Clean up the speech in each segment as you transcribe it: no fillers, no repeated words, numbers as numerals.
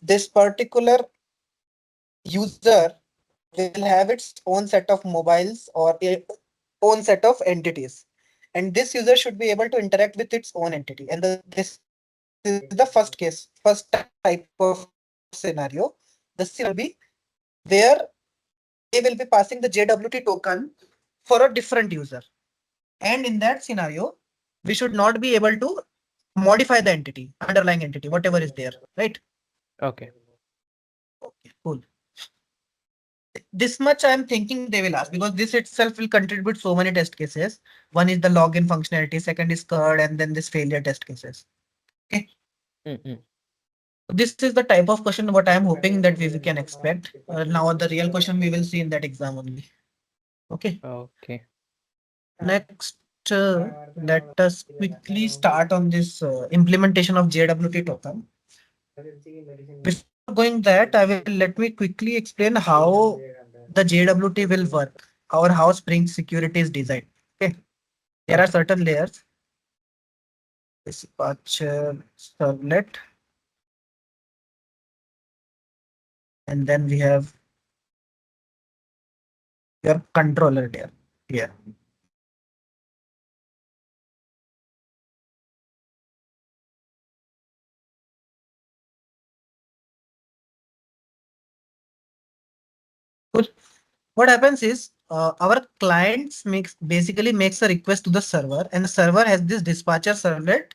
this particular user will have its own set of mobiles or own set of entities. And this user should be able to interact with its own entity. And this is the first case, first type of scenario. The second one will be where they will be passing the JWT token for a different user. And in that scenario, we should not be able to modify the entity, underlying entity, whatever is there, right? Okay. Okay, cool. This much I'm thinking they will ask because this itself will contribute so many test cases. One is the login functionality, second is CURD, and then this failure test cases. Okay. Mm-hmm. This is the type of question what I'm hoping that we can expect. Now the real question we will see in that exam only. Okay. Okay. Next, let us quickly start on this implementation of JWT token. Before going that, I will let me quickly explain how the JWT will work or how Spring security is designed. Okay, there are Okay. certain layers. Dispatcher servlet, and then we have your controller layer here. Cool. What happens is our clients basically makes a request to the server, and the server has this dispatcher servlet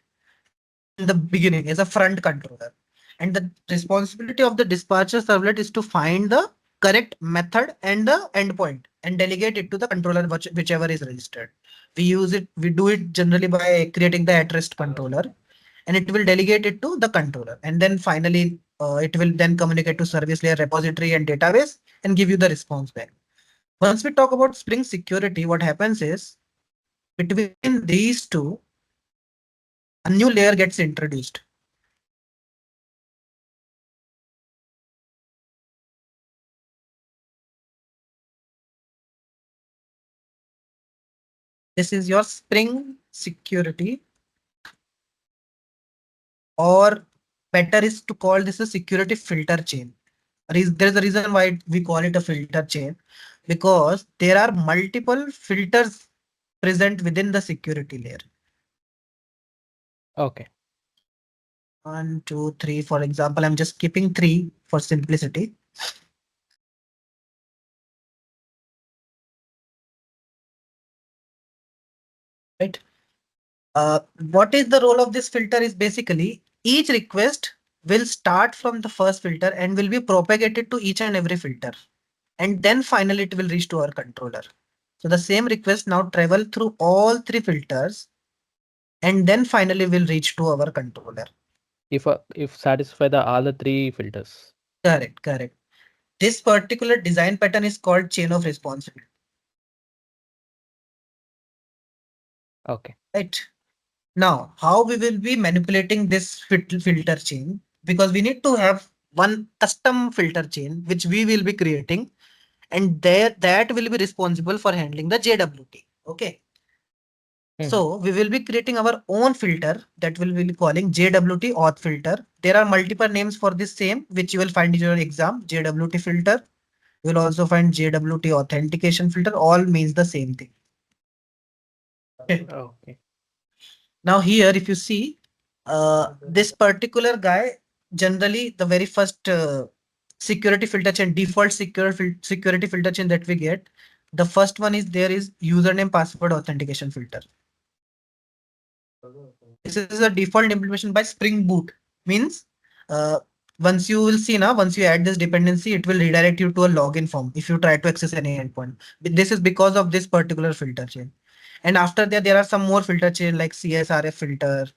in the beginning as a front controller. And the responsibility of the dispatcher servlet is to find the correct method and the endpoint and delegate it to the controller, whichever is registered. We do it generally by creating the at rest controller, and it will delegate it to the controller. And then finally, it will then communicate to service layer repository and database and give you the response back. Once we talk about Spring security, what happens is between these two, a new layer gets introduced. This is your Spring security, or better is to call this a security filter chain. There's a reason why we call it a filter chain, because there are multiple filters present within the security layer. Okay. One, two, three. For example, I'm just keeping three for simplicity. Right. What is the role of this filter is basically each request will start from the first filter and will be propagated to each and every filter. And then finally it will reach to our controller. So the same request now travel through all three filters and then finally will reach to our controller. If satisfy the all the three filters. Correct, correct. This particular design pattern is called chain of responsibility. Okay. Right. Now, how we will be manipulating this filter chain? Because we need to have one custom filter chain which we will be creating, and there that will be responsible for handling the JWT. Okay. Mm-hmm. So we will be creating our own filter that will be calling JWT auth filter. There are multiple names for this same, which you will find in your exam. JWT filter. You will also find JWT authentication filter. All means the same thing. Okay. Okay. Now here, if you see, this particular guy, generally the very first security filter chain, default security filter chain that we get, the first one is there is username password authentication filter. This is a default implementation by Springboot. Means uh, once you will see now, once you add this dependency, it will redirect you to a login form if you try to access any endpoint. This is because of this particular filter chain. And after that, there are some more filter chain like CSRF filter.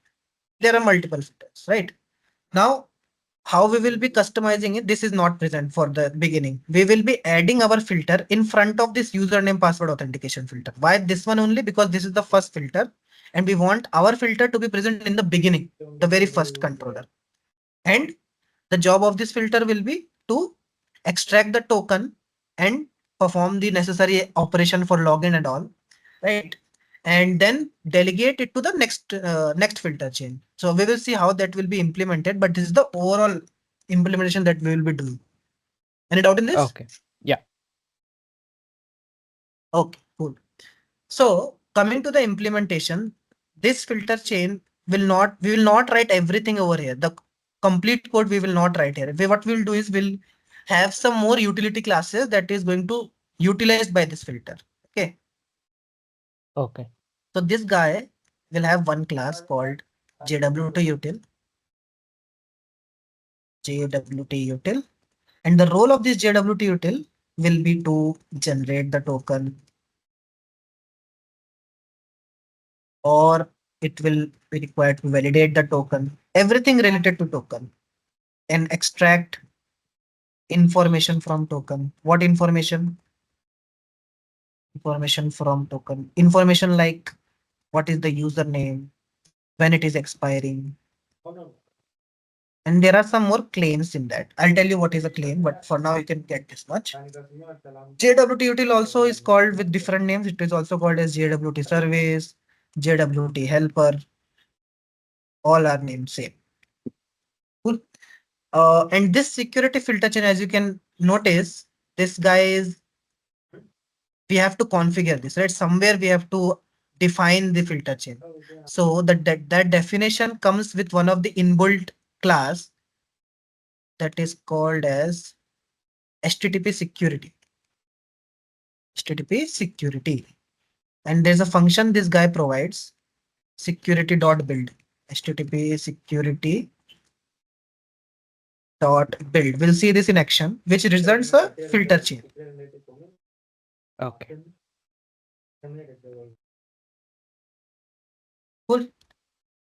There are multiple filters, right? Now, how we will be customizing it, this is not present for the beginning. We will be adding our filter in front of this username password authentication filter. Why this one only? Because this is the first filter and we want our filter to be present in the beginning, the very first controller. And the job of this filter will be to extract the token and perform the necessary operation for login and all, right? And then delegate it to the next filter chain. So we will see how that will be implemented, but this is the overall implementation that we will be doing. Any doubt in this? Okay. Yeah. Okay, cool. So coming to the implementation, this filter chain we will not write everything over here. The complete code we will not write here. What we'll do is we'll have some more utility classes that is going to utilized by this filter. Okay. Okay. So this guy will have one class called JWT util, JWT util, and the role of this JWT util will be to generate the token, or it will be required to validate the token, everything related to token, and extract information from token. What information? Information from token. Information like what is the username, when it is expiring. And there are some more claims in that. I'll tell you what is a claim, but for now you can get this much. JWT util also is called with different names. It is also called as JWT service, JWT helper. All are named same. Cool. And this security filter chain, as you can notice, this guy is, we have to configure this, right? Somewhere we have to define the filter chain. So that definition comes with one of the inbuilt class that is called as HTTP security. HTTP security. And there's a function this guy provides, security.build. HTTP security dot build. We'll see this in action, which results a filter chain. Okay. Cool.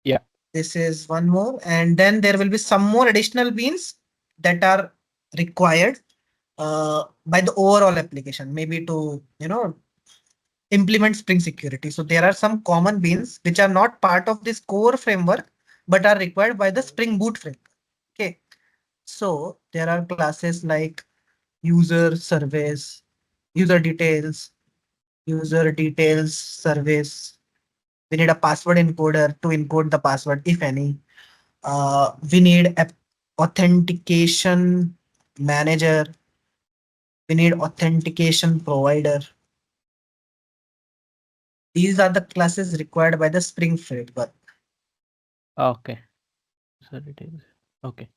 Yeah. This is one more, and then there will be some more additional beans that are required by the overall application, maybe to implement Spring Security. So there are some common beans which are not part of this core framework, but are required by the Spring Boot framework. Okay, so there are classes like user service, user details service. We need a password encoder to encode the password, if any. We need a authentication manager. We need authentication provider. These are the classes required by the Spring framework. Okay. So it is. Okay.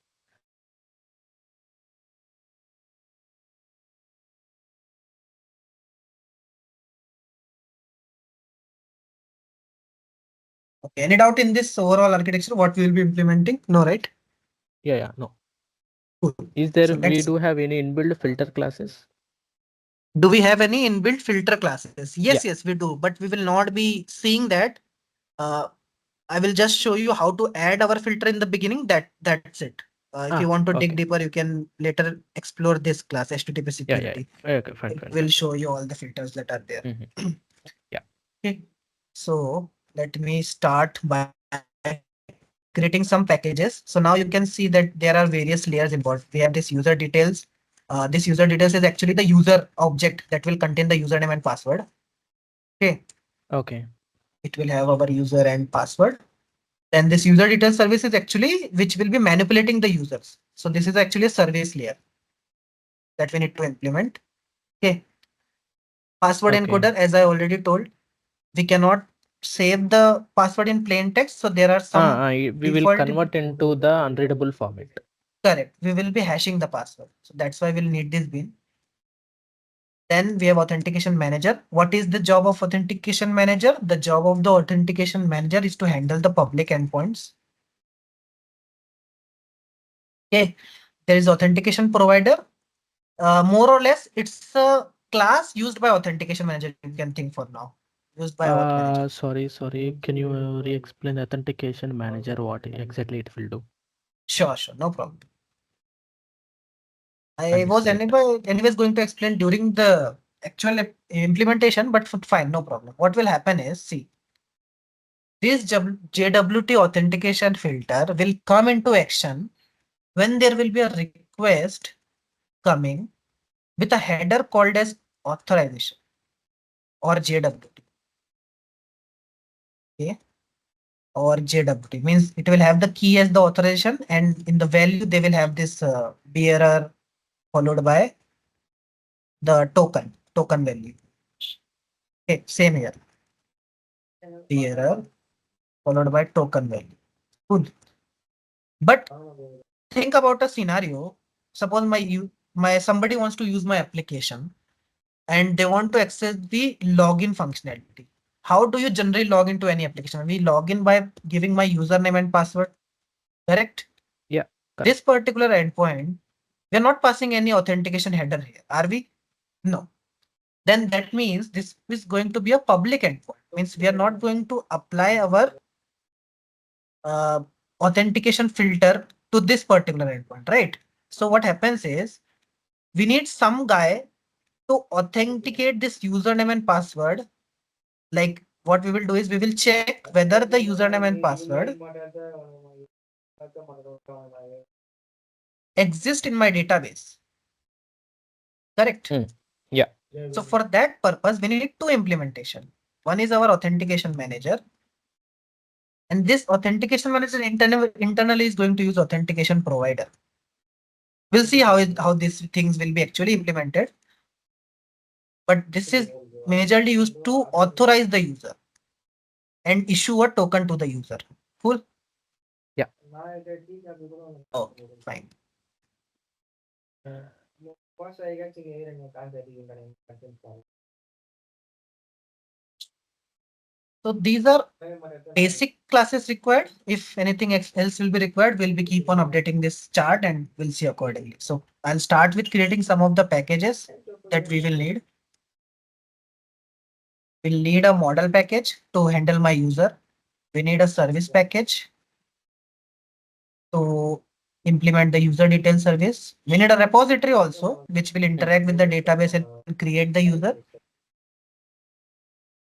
Okay, any doubt in this overall architecture, what we will be implementing? No, right? Yeah. Yeah. No. Cool. Is So there, we let's, do have any inbuilt filter classes? do we have any inbuilt filter classes? Yeah. Yes, yes, we do, but we will not be seeing that. Uh, I will just show you how to add our filter in the beginning. That's it. If you want to dig Okay. deeper, you can later explore this class, HTTP Yeah. Yeah. security. Yeah. Okay. Fine. It Fine. will Fine. show you all the filters that are there. Yeah. Okay. So let me start by creating some packages. So now you can see that there are various layers involved. We have this user details. This user details is actually the user object that will contain the username and password. Okay. Okay. It will have our user and password. Then this user detail service is actually which will be manipulating the users. So this is actually a service layer that we need to implement. Okay. Password Okay. encoder, as I already told, we cannot save the password in plain text. So there are some We will default. convert into the unreadable format. Correct. We will be hashing the password. So that's why we'll need this bin. Then we have authentication manager. What is the job of authentication manager? The job of the authentication manager is to handle the public endpoints. Okay. There is authentication provider. More or less, it's a class used by authentication manager. You can think for now. Used by auth manager. Sorry. Can you re-explain authentication manager what exactly it will do? Sure. No problem. I I was missed it. anyways going to explain during the actual implementation, but fine, no problem. What will happen is, see, this JWT authentication filter will come into action when there will be a request coming with a header called as authorization or JWT. Okay. or JWT means it will have the key as the authorization, and in the value they will have this bearer followed by the token value. Okay, same here. Bearer followed by token value. Good. But think about a scenario. Suppose my somebody wants to use my application and they want to access the login functionality. How do you generally log into any application? We log in by giving my username and password. Correct? Yeah, This correct. particular endpoint, we are not passing any authentication header here, are we? No. Then that means this is going to be a public endpoint. Means we are not going to apply our uh, authentication filter to this particular endpoint, right? So what happens is we need some guy to authenticate this username and password. Like what we will do is we will check whether the username and password exist in my database. Correct. Mm. Yeah. So for that purpose, we need two implementation. One is our authentication manager, and this authentication manager internally is going to use authentication provider. We'll see how these things will be actually implemented. But this is majorly used to authorize the user and issue a token to the user. Cool. Yeah. Oh, fine. So these are basic classes required. If anything else will be required, we'll be keep on updating this chart and we'll see accordingly. So I'll start with creating some of the packages that we will need. We'll need a model package to handle my user. We need a service package to implement the user detail service. We need a repository also, which will interact with the database and create the user.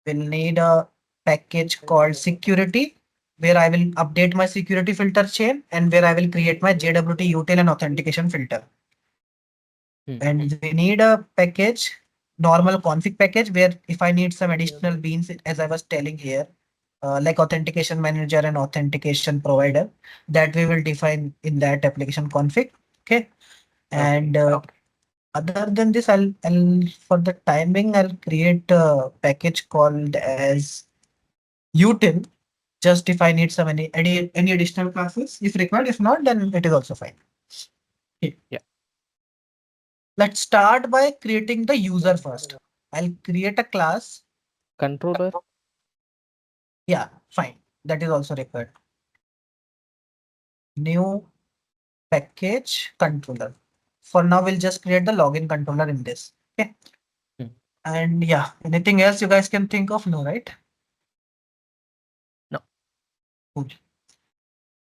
We'll need a package called security, where I will update my security filter chain and where I will create my JWT util and authentication filter. Mm. And we need a package, normal config package, where if I need some additional beans, as I was telling here, like authentication manager and authentication provider, that we will define in that application config. Okay. And other than this, I'll for the timing, I'll create a package called as util, just if I need some any additional classes if required. If not, then it is also fine. Okay. Yeah. Let's start by creating the user first. I'll create a class. Controller. Yeah, fine. That is also required. New package controller. For now, we'll just create the login controller in this. Okay. Mm. And yeah, anything else you guys can think of? No, right? No. Cool.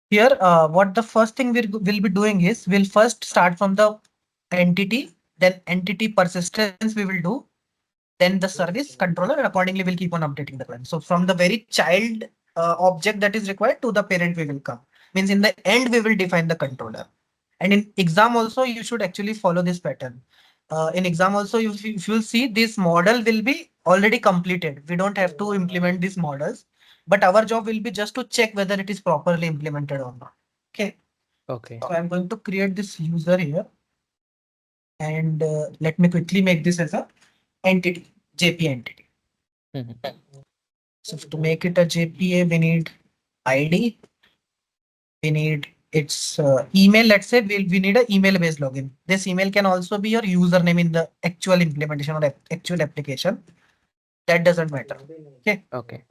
Here, what the first thing we'll be doing is we'll first start from the entity, then entity persistence we will do, then the service controller, and accordingly we'll keep on updating the client. So from the very child object that is required to the parent we will come. Means in the end we will define the controller. And in exam also you should actually follow this pattern. In exam also if you'll see this model will be already completed. We don't have to implement these models, but our job will be just to check whether it is properly implemented or not. Okay. Okay. So I'm going to create this user here, and let me quickly make this as a entity, JP entity. Mhm. So to make it a JPA, we need ID, we need its email. Let's say we need an email based login. This email can also be your username in the actual implementation or actual application. That doesn't matter. Okay. Okay.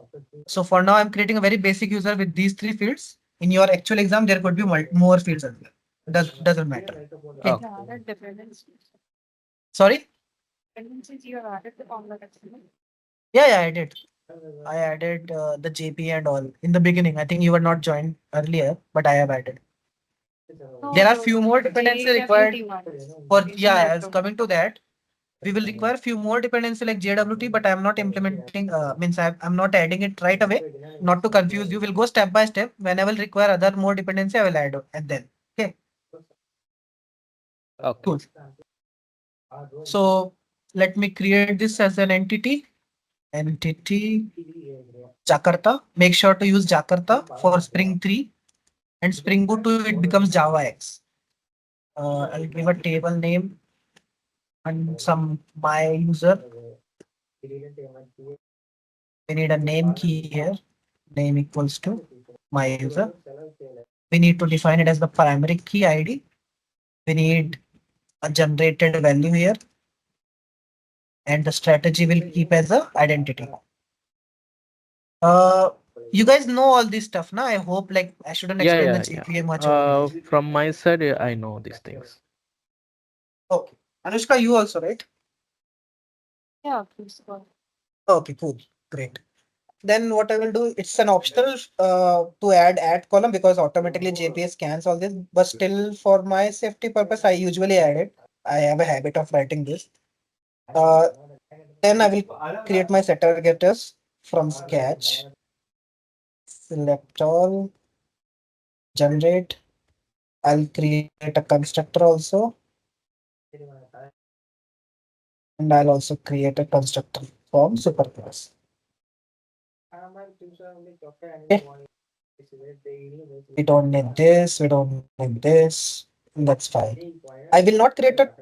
So for now, I'm creating a very basic user with these three fields. In your actual exam, there could be more fields as well. Doesn't matter. Okay. Okay. Sorry. Yeah, I did. I added the JP and all in the beginning. I think you were not joined earlier, but I have added. There are few more dependency required for, yeah, I was coming to that. We will require few more dependency like JWT, but I'm not implementing, means I'm not adding it right away. Not to confuse you, we'll go step by step. When I will require other more dependency, I will add and then. Okay, Okay. cool. So let me create this as an entity. entity Jakarta. Make sure to use Jakarta for Spring 3 and Spring Boot 2 it becomes Java X. I'll give a table name and some my user. We need a name key here. Name equals to my user. We need to define it as the primary key ID. We need a generated value here, and the strategy will keep as a identity. Uh, you guys know all this stuff, na? I hope like I shouldn't Yeah, explain the yeah, yeah. JPA much over here. From my side, yeah, I know these things. Okay. Anushka, you also, right? Yeah, please go ahead. Okay, cool. Great. Then what I will do, it's an optional to add column because automatically JPA scans all this, but still for my safety purpose, I usually add it. I have a habit of writing this. Uh, then I will create my setter getters from sketch. Select all, generate. I'll create a constructor also, and I'll also create a constructor from superclass. Okay. We don't need this, we don't need this. That's fine. I will not create a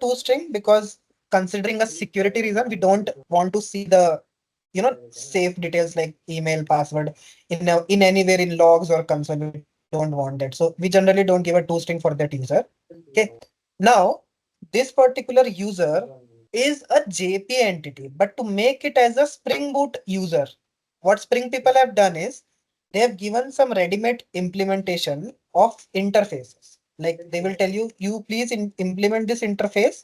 toString because considering a security reason, we don't want to see the safe details like email, password in anywhere in logs or console. We don't want that. So we generally don't give a toString for that user. Okay. Now this particular user is a JPA entity, but to make it as a Spring Boot user, what Spring people have done is they have given some ready-made implementation of interfaces. Like they will tell you, you please implement this interface,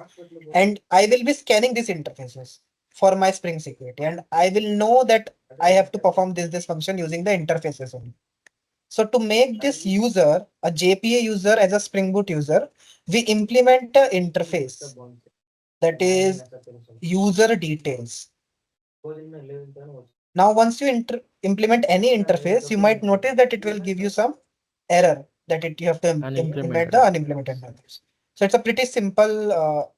and I will be scanning these interfaces for my Spring security, and I will know that I have to perform this function using the interfaces only. So to make this user a JPA user as a Spring Boot user, we implement an interface that is user details. Now, once you implement any interface, you might notice that it will give you some error that you have to embed the Unimplemented. unimplemented values. So it's a pretty simple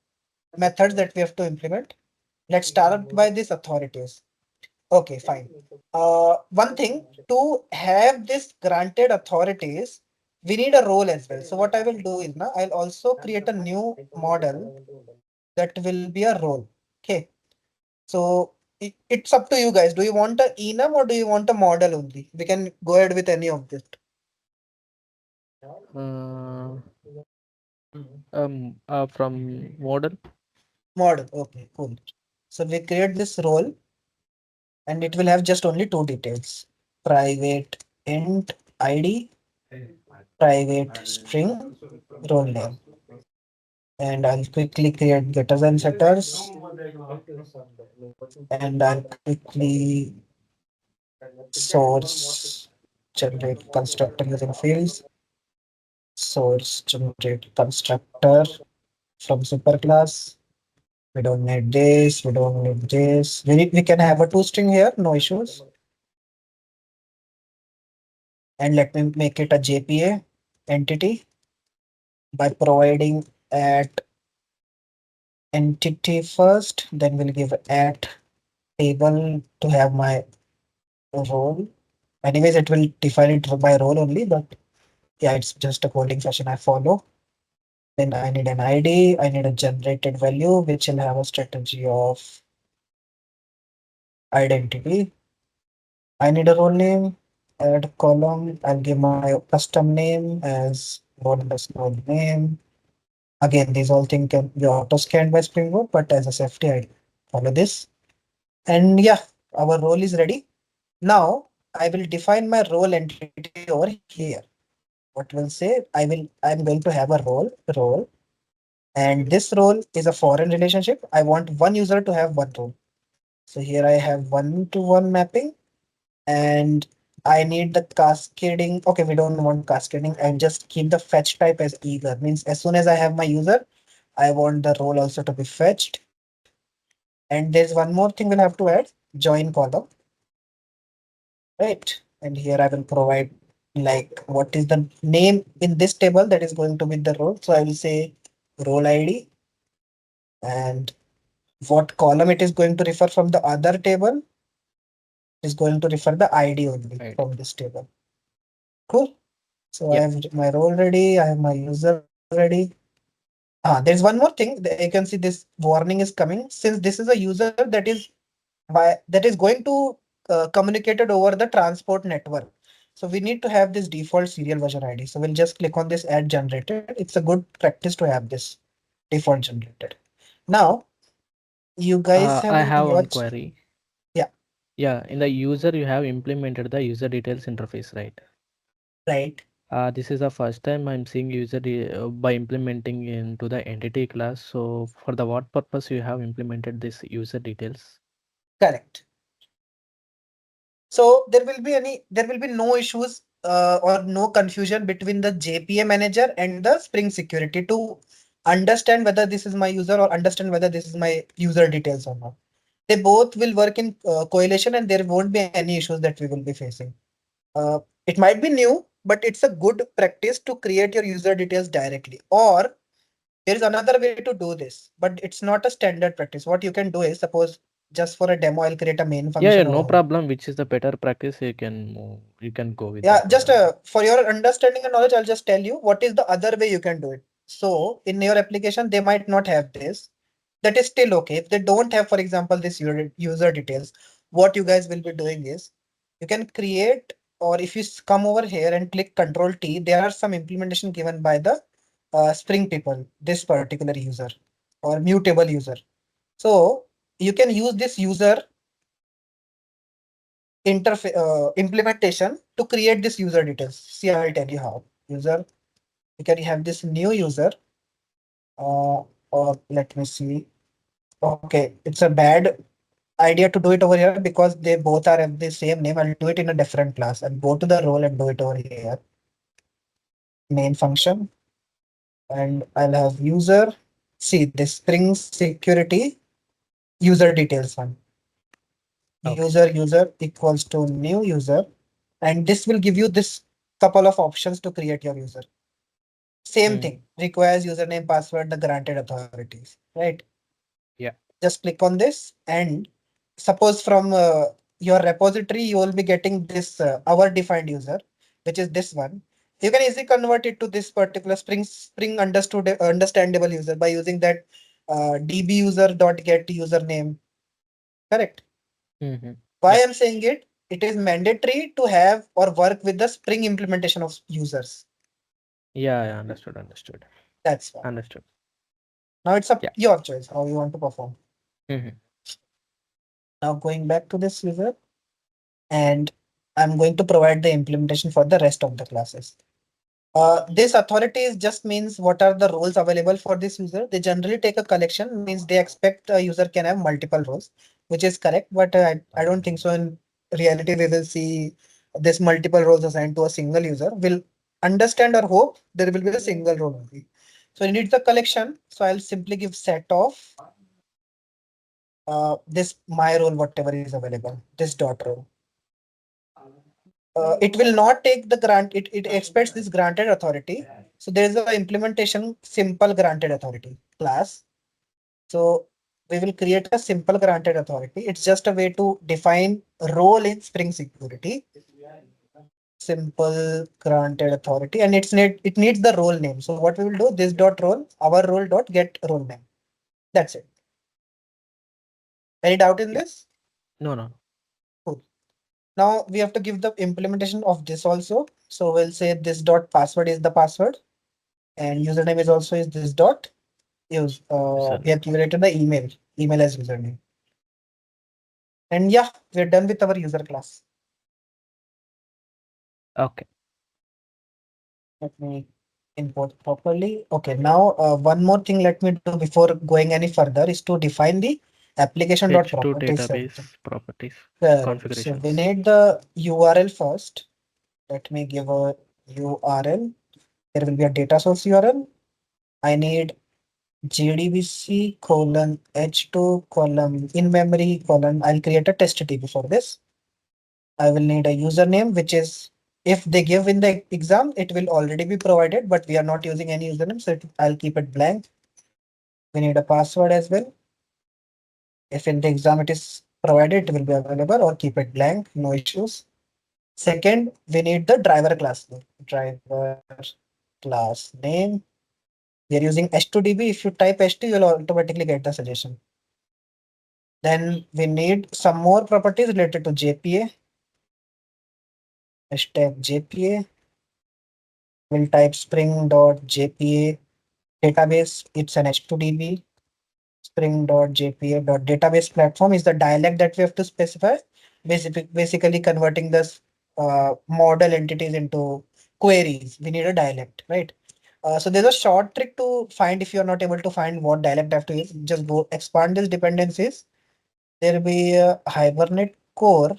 method that we have to implement. Let's start by these authorities. Okay, fine. One thing to have this granted authorities, we need a role as well. So what I will do is now I'll also create a new model that will be a role. Okay. So it's up to you guys. Do you want a enum or do you want a model only? We can go ahead with any of this. Uh, from model. Model. Okay, cool. So we create this role and it will have just only two details. Private int ID, private string, role name. And I'll quickly create getters and setters. And I'll quickly source generate constructor using fields. Source generate constructor from superclass. We don't need this. We don't need this. We can have a toString here. No issues. And let me make it a JPA entity by providing at entity first. Then we'll give at table to have my role. Anyways, it will define it by role only, but yeah, it's just a coding session I follow. Then I need an ID. I need a generated value, which will have a strategy of identity. I need a role name, add column. I'll give my custom name as role_name. Again, these all things can be auto scanned by Springboot, but as a safety, I follow this. And yeah, our role is ready. Now I will define my role entity over here. What will say I'm going to have a role, and this role is a foreign relationship. I want one user to have one role. So here I have one-to-one mapping. And I need the cascading. Okay, we don't want cascading. I just keep the fetch type as eager. Means as soon as I have my user, I want the role also to be fetched. And there's one more thing we'll have to add, join column, right? And here I will provide like what is the name in this table that is going to be the role. So I will say role ID and what column it is going to refer from the other table. Is going to refer the ID only Right. from this table. Cool. So I Yeah. have my role ready. I have my user ready. There's one more thing. You can see this warning is coming since this is a user that is going to communicated over the transport network. So we need to have this default serial version ID. So we'll just click on this add generated. It's a good practice to have this default generated. Now you guys have I have one watched. query. Yeah, Yeah, in the user, you have implemented the user details interface, right? right. This is the first time I'm seeing by implementing into the entity class. So for the what purpose you have implemented this user details? Correct. So there will be no issues or no confusion between the JPA manager and the Spring security to understand whether this is my user or understand whether this is my user details or not. They both will work in correlation and there won't be any issues that we will be facing. It might be new, but it's a good practice to create your user details directly. Or there is another way to do this, but it's not a standard practice. What you can do is suppose just for a demo, I'll create a main Yeah, yeah, function no over here. problem. Which is the better practice? You can go with Yeah, that just one. for your understanding and knowledge, I'll just tell you what is the other way you can do it. So in your application, they might not have this. That is still okay. If they don't have, for example, this user details, what you guys will be doing is you can create, or if you come over here and click Control T, there are some implementation given by the Spring people, this particular user or mutable user. So you can use this user interface implementation to create this user details. See, I'll tell you how. User, you can have this new user, or let me see. Okay, it's a bad idea to do it over here because they both are of the same name. I'll do it in a different class. I'll go to the role and do it over here. Main function, and I'll have user. See this Spring security user details one. Okay. User equals to new user, and this will give you this couple of options to create your user. Same Mm, thing, requires username, password, the granted authorities, right? yeah. Just click on this and suppose from your repository, you will be getting this our defined user, which is this one. You can easily convert it to this particular Spring understandable user by using that db user dot get username. Correct. Mm-hmm. Why Yeah. I'm saying it? It is mandatory to have or work with the Spring implementation of users. Yeah, yeah, understood, understood, That's why. understood. Now it's up Yeah. your choice how you want to perform. Mm-hmm. Now going back to this user, and I'm going to provide the implementation for the rest of the classes. This authorities just means what are the roles available for this user. They generally take a collection, means they expect a user can have multiple roles, which is correct. But I don't think so. In reality, we will see this multiple roles assigned to a single user. Will understand or hope there will be a single role only. So it needs the collection. So I'll simply give set of this my role, whatever is available, this dot role. It will not take the grant, it expects this granted authority. So there is a implementation simple granted authority class. So we will create a simple granted authority. It's just a way to define role in Spring Security. Simple granted authority, and it needs the role name. So what we will do, this dot role, our role dot get role name. That's it. Any doubt in Yeah. this? No, no. Cool. Now we have to give the implementation of this also. So we'll say this dot password is the password, and username is also is this dot use. We Username. have created the email as username. And yeah, we're done with our user class. Okay. Let me import properly. Okay, now one more thing let me do before going any further is to define the application dot H2 properties database section. properties Correct. So we configurations. need the URL first. Let me give a URL. There will be a data source URL. I need JDBC colon H2 column in memory colon. I'll create a test DB for this. I will need a username, which is if they give in the exam, it will already be provided, but we are not using any username, so I'll keep it blank. We need a password as well. If in the exam it is provided it will be available, or keep it blank, no issues. Second, we need the driver class name. Driver class name. We are using h2db. If you type h2, you'll automatically get the suggestion. Then we need some more properties related to JPA. Hashtag JPA. We'll type spring.jpa database. It's an h2db. Spring.jpa.database platform is the dialect that we have to specify. Basically converting this model entities into queries. We need a dialect, right? So there's a short trick to find if you're not able to find what dialect I have to use. Just go expand these dependencies. There will be a Hibernate core,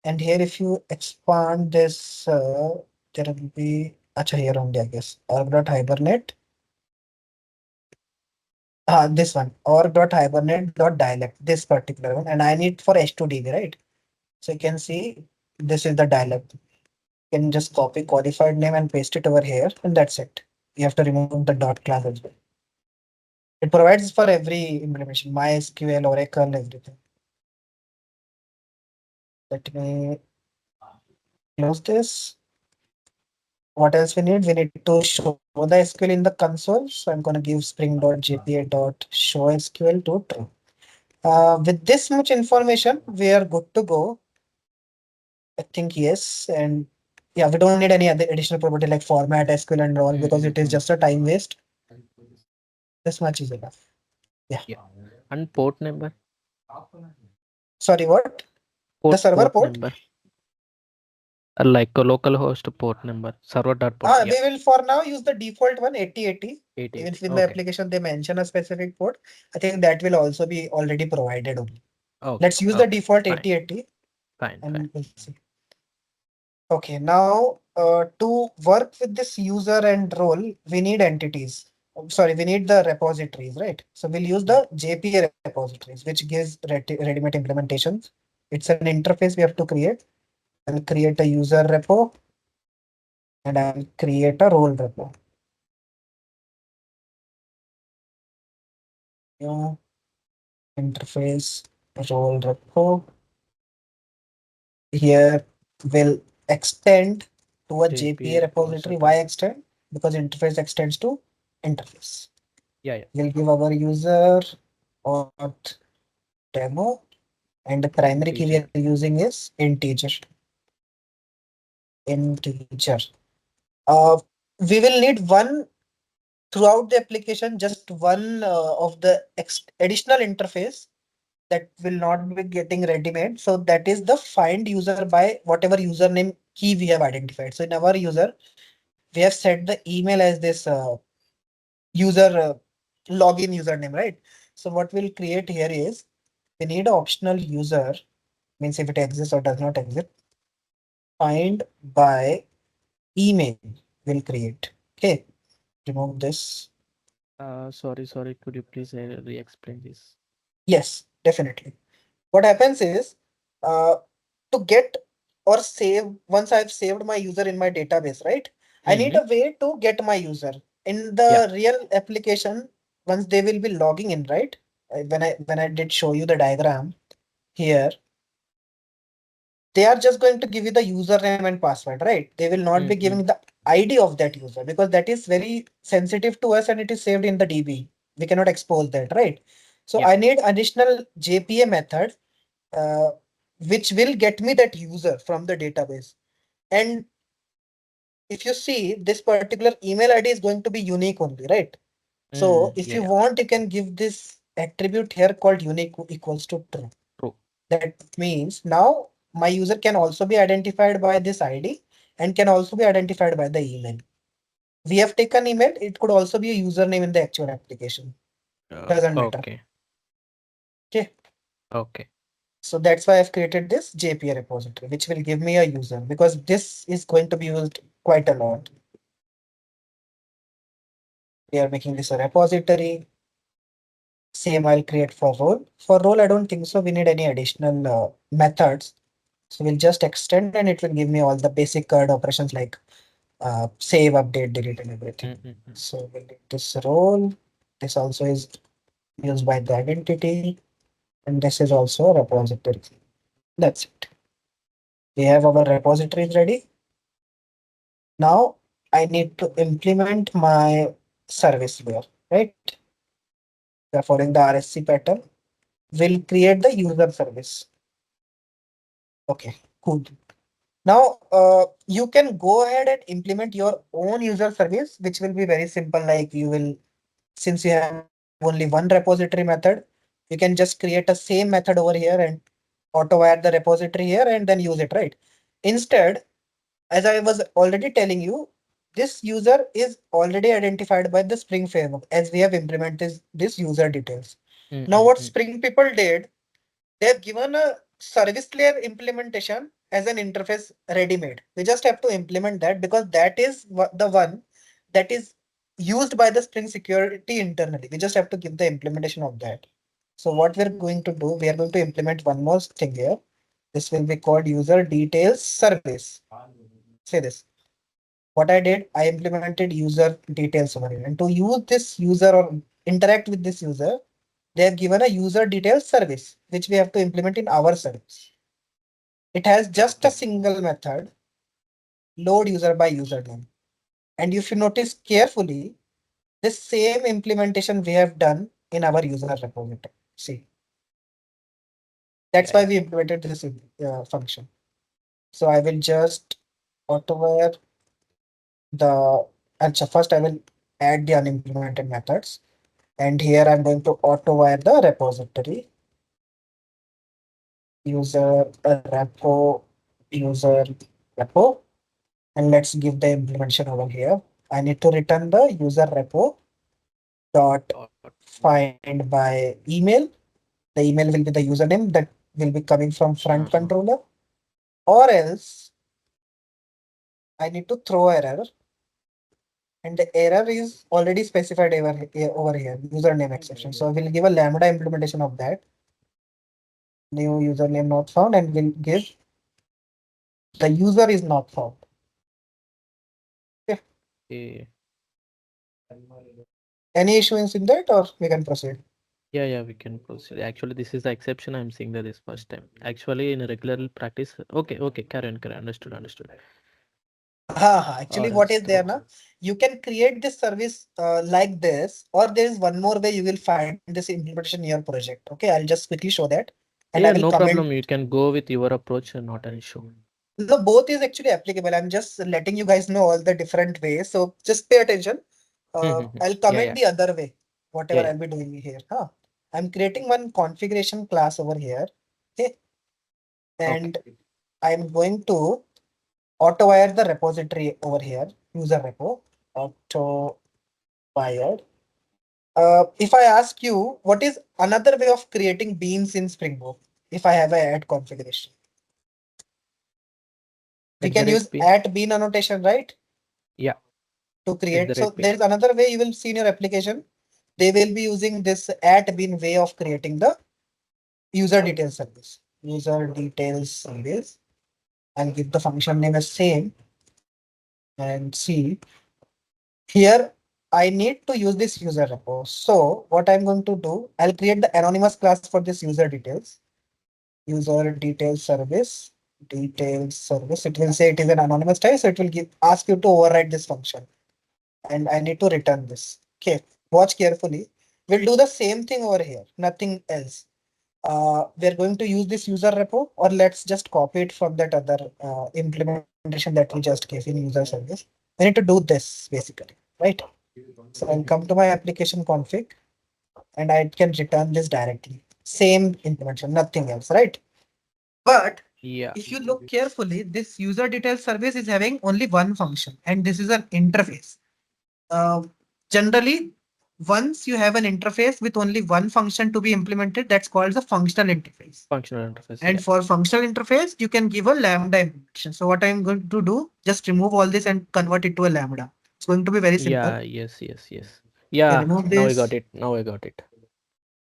and here if you expand this, there will be acha here only I guess. Org.hibernate. This one org.hibernate.dialect, this particular one, and I need for h2db, right? So you can see this is the dialect. You can just copy qualified name and paste it over here, and that's it. You have to remove the dot class as well. It provides for every implementation, MySQL, Oracle, everything. Let me close this. What else we need? We need to show the SQL in the console. So I'm going to give spring.jpa.showSQL to true. With this much information, we are good to go. I think yes. And yeah, we don't need any other additional property like format, SQL and all because it is just a time waste. This much is enough. Yeah. Yeah. And port number, Sorry, what? The server port port? number, like a local host port number, server dot port. Yeah, We will for now use the default one, 8080. Even 880. if in the Okay. application they mention a specific port, I think that will also be already provided only. Okay. Let's use the Okay. default Fine. 8080 Fine. Fine. and we'll see. Okay, now to work with this user and role, we need entities. Sorry, we need the repositories, right? So we'll use Mm. the JPA repositories, which gives ready-made implementations. It's an interface we have to create. I'll create a user repo and I'll create a role repo. New interface role repo. Here will extend to a JPA JPA repository. repository. Why extend? Because interface extends to interface. Yeah. Yeah. We'll give our user auth demo, and the primary key we are Integer. using is integer. Integer. Uh, we will need one throughout the application, just one of the additional interface that will not be getting ready-made. So that is the find user by whatever username key we have identified. So in our user, we have set the email as this user login username, right? So what we'll create here is we need an optional user, means if it exists or does not exist, find by email will create. Okay, remove this. Sorry. Could you please re-explain this? Yes, definitely. What happens is uh, to get or save, once I've saved my user in my database, right? I need Mm-hmm. a way to get my user in Yeah. the real application once they will be logging in, right? When I did show you the diagram here, they are just going to give you the username and password, right? They will not be Mm-hmm. giving the ID of that user because that is very sensitive to us and it is saved in the DB. We cannot expose that, right? So Yeah. I need additional JPA method uh, which will get me that user from the database. And if you see, this particular email ID is going to be unique only, right? So if Yeah. you Yeah. want, you can give this attribute here called unique equals to true. True. That means now my user can also be identified by this ID and can also be identified by the email. We have taken email, it could also be a username in the actual application. Doesn't matter. Okay. Okay. Okay. So that's why I've created this JPA repository, which will give me a user because this is going to be used quite a lot. We are making this a repository. Same I'll create for role. For role, I don't think so. We need any additional methods. So we'll just extend and it will give me all the basic CURD operations like save, update, delete, and everything. Mm-hmm. So we'll need this role. This also is used by the identity. And this is also a repository. That's it. We have our repositories ready. Now I need to implement my service here, right? We are following the RSC pattern. We'll create the user service. Okay, cool. Now, you can go ahead and implement your own user service, which will be very simple. Like you will, since you have only one repository method, you can just create a same method over here and auto wire the repository here and then use it, right? Instead, as I was already telling you, this user is already identified by the Spring framework as we have implemented this user details. Now, what Mm-mm-mm. Spring people did, they have given a service layer implementation as an interface ready made. We just have to implement that because that is the one that is used by the Spring security internally. We just have to give the implementation of that. So what we're going to do, we are going to implement one more thing here. This will be called user details service. Say this. What I did, I implemented user details over here. And to use this user or interact with this user, they have given a user details service, which we have to implement in our service. It has just a single method, load user by username. And if you notice carefully, this same implementation we have done in our user repository. See, that's Yeah, why yeah. we implemented this function. So I will just auto the, and so first I will add the unimplemented methods. And here I'm going to auto wire the repository user repo user repo, and let's give the implementation over here. I need to return the user repo dot Dot. find by email. The email will be the username that will be coming from front Uh-huh. controller, or else I need to throw error, and the error is already specified over here, username exception. So we'll give a lambda implementation of that. New username not found, and we'll give the user is not found. Okay. Okay. Any issues in that, or we can proceed? Yeah, yeah, we can proceed. Actually, this is the exception I'm seeing that this first time. Actually, in a regular practice. Okay, okay, carry on, carry on. Understood, understood. Actually, Or what else is there throw. now? You can create this service like this, or there is one more way you will find this implementation in your project. Okay, I'll just quickly show that, and I Yeah, will no comment. problem. You can go with your approach, not an issue. No, both is actually applicable. I'm just letting you guys know all the different ways. So just pay attention. I'll Yeah, comment yeah, the other way, yeah, whatever yeah. I'll be doing here. I'm creating one configuration class over here. Okay, Okay. and I'm going to auto wire the repository over here, user repo, auto wired. If I ask you, what is another way of creating beans in Spring Boot? If I have a add configuration, we At the can rate use pin. at bean annotation, right? Yeah, To at the create. So rate pin. there's another way you will see in your application. They will be using this at bean way of creating the user details service. User details service. I'll give the function name as same and see here. I need to use this user repo. So what I'm going to do, I'll create the anonymous class for this user details service. It will say it is an anonymous type, so it will ask you to override this function, and I need to return this. Okay, watch carefully. We'll do the same thing over here, nothing else. We're going to use this user repo, or let's just copy it from that other implementation that we just gave in user service. We need to do this basically, right? So I'll come to my application config, and I can return this directly. Same implementation, nothing else, right? But Yeah, if you look carefully, this user details service is having only one function, and this is an interface. Uh, Generally, once you have an interface with only one function to be implemented, that's called the functional interface. functional interface. And Yeah, for functional interface, you can give a lambda implementation. So what I'm going to do, just remove all this and convert it to a lambda. It's going to be very simple. yeah, yes, yes, yes. You Yeah, remove now I got this. it. Now I got it.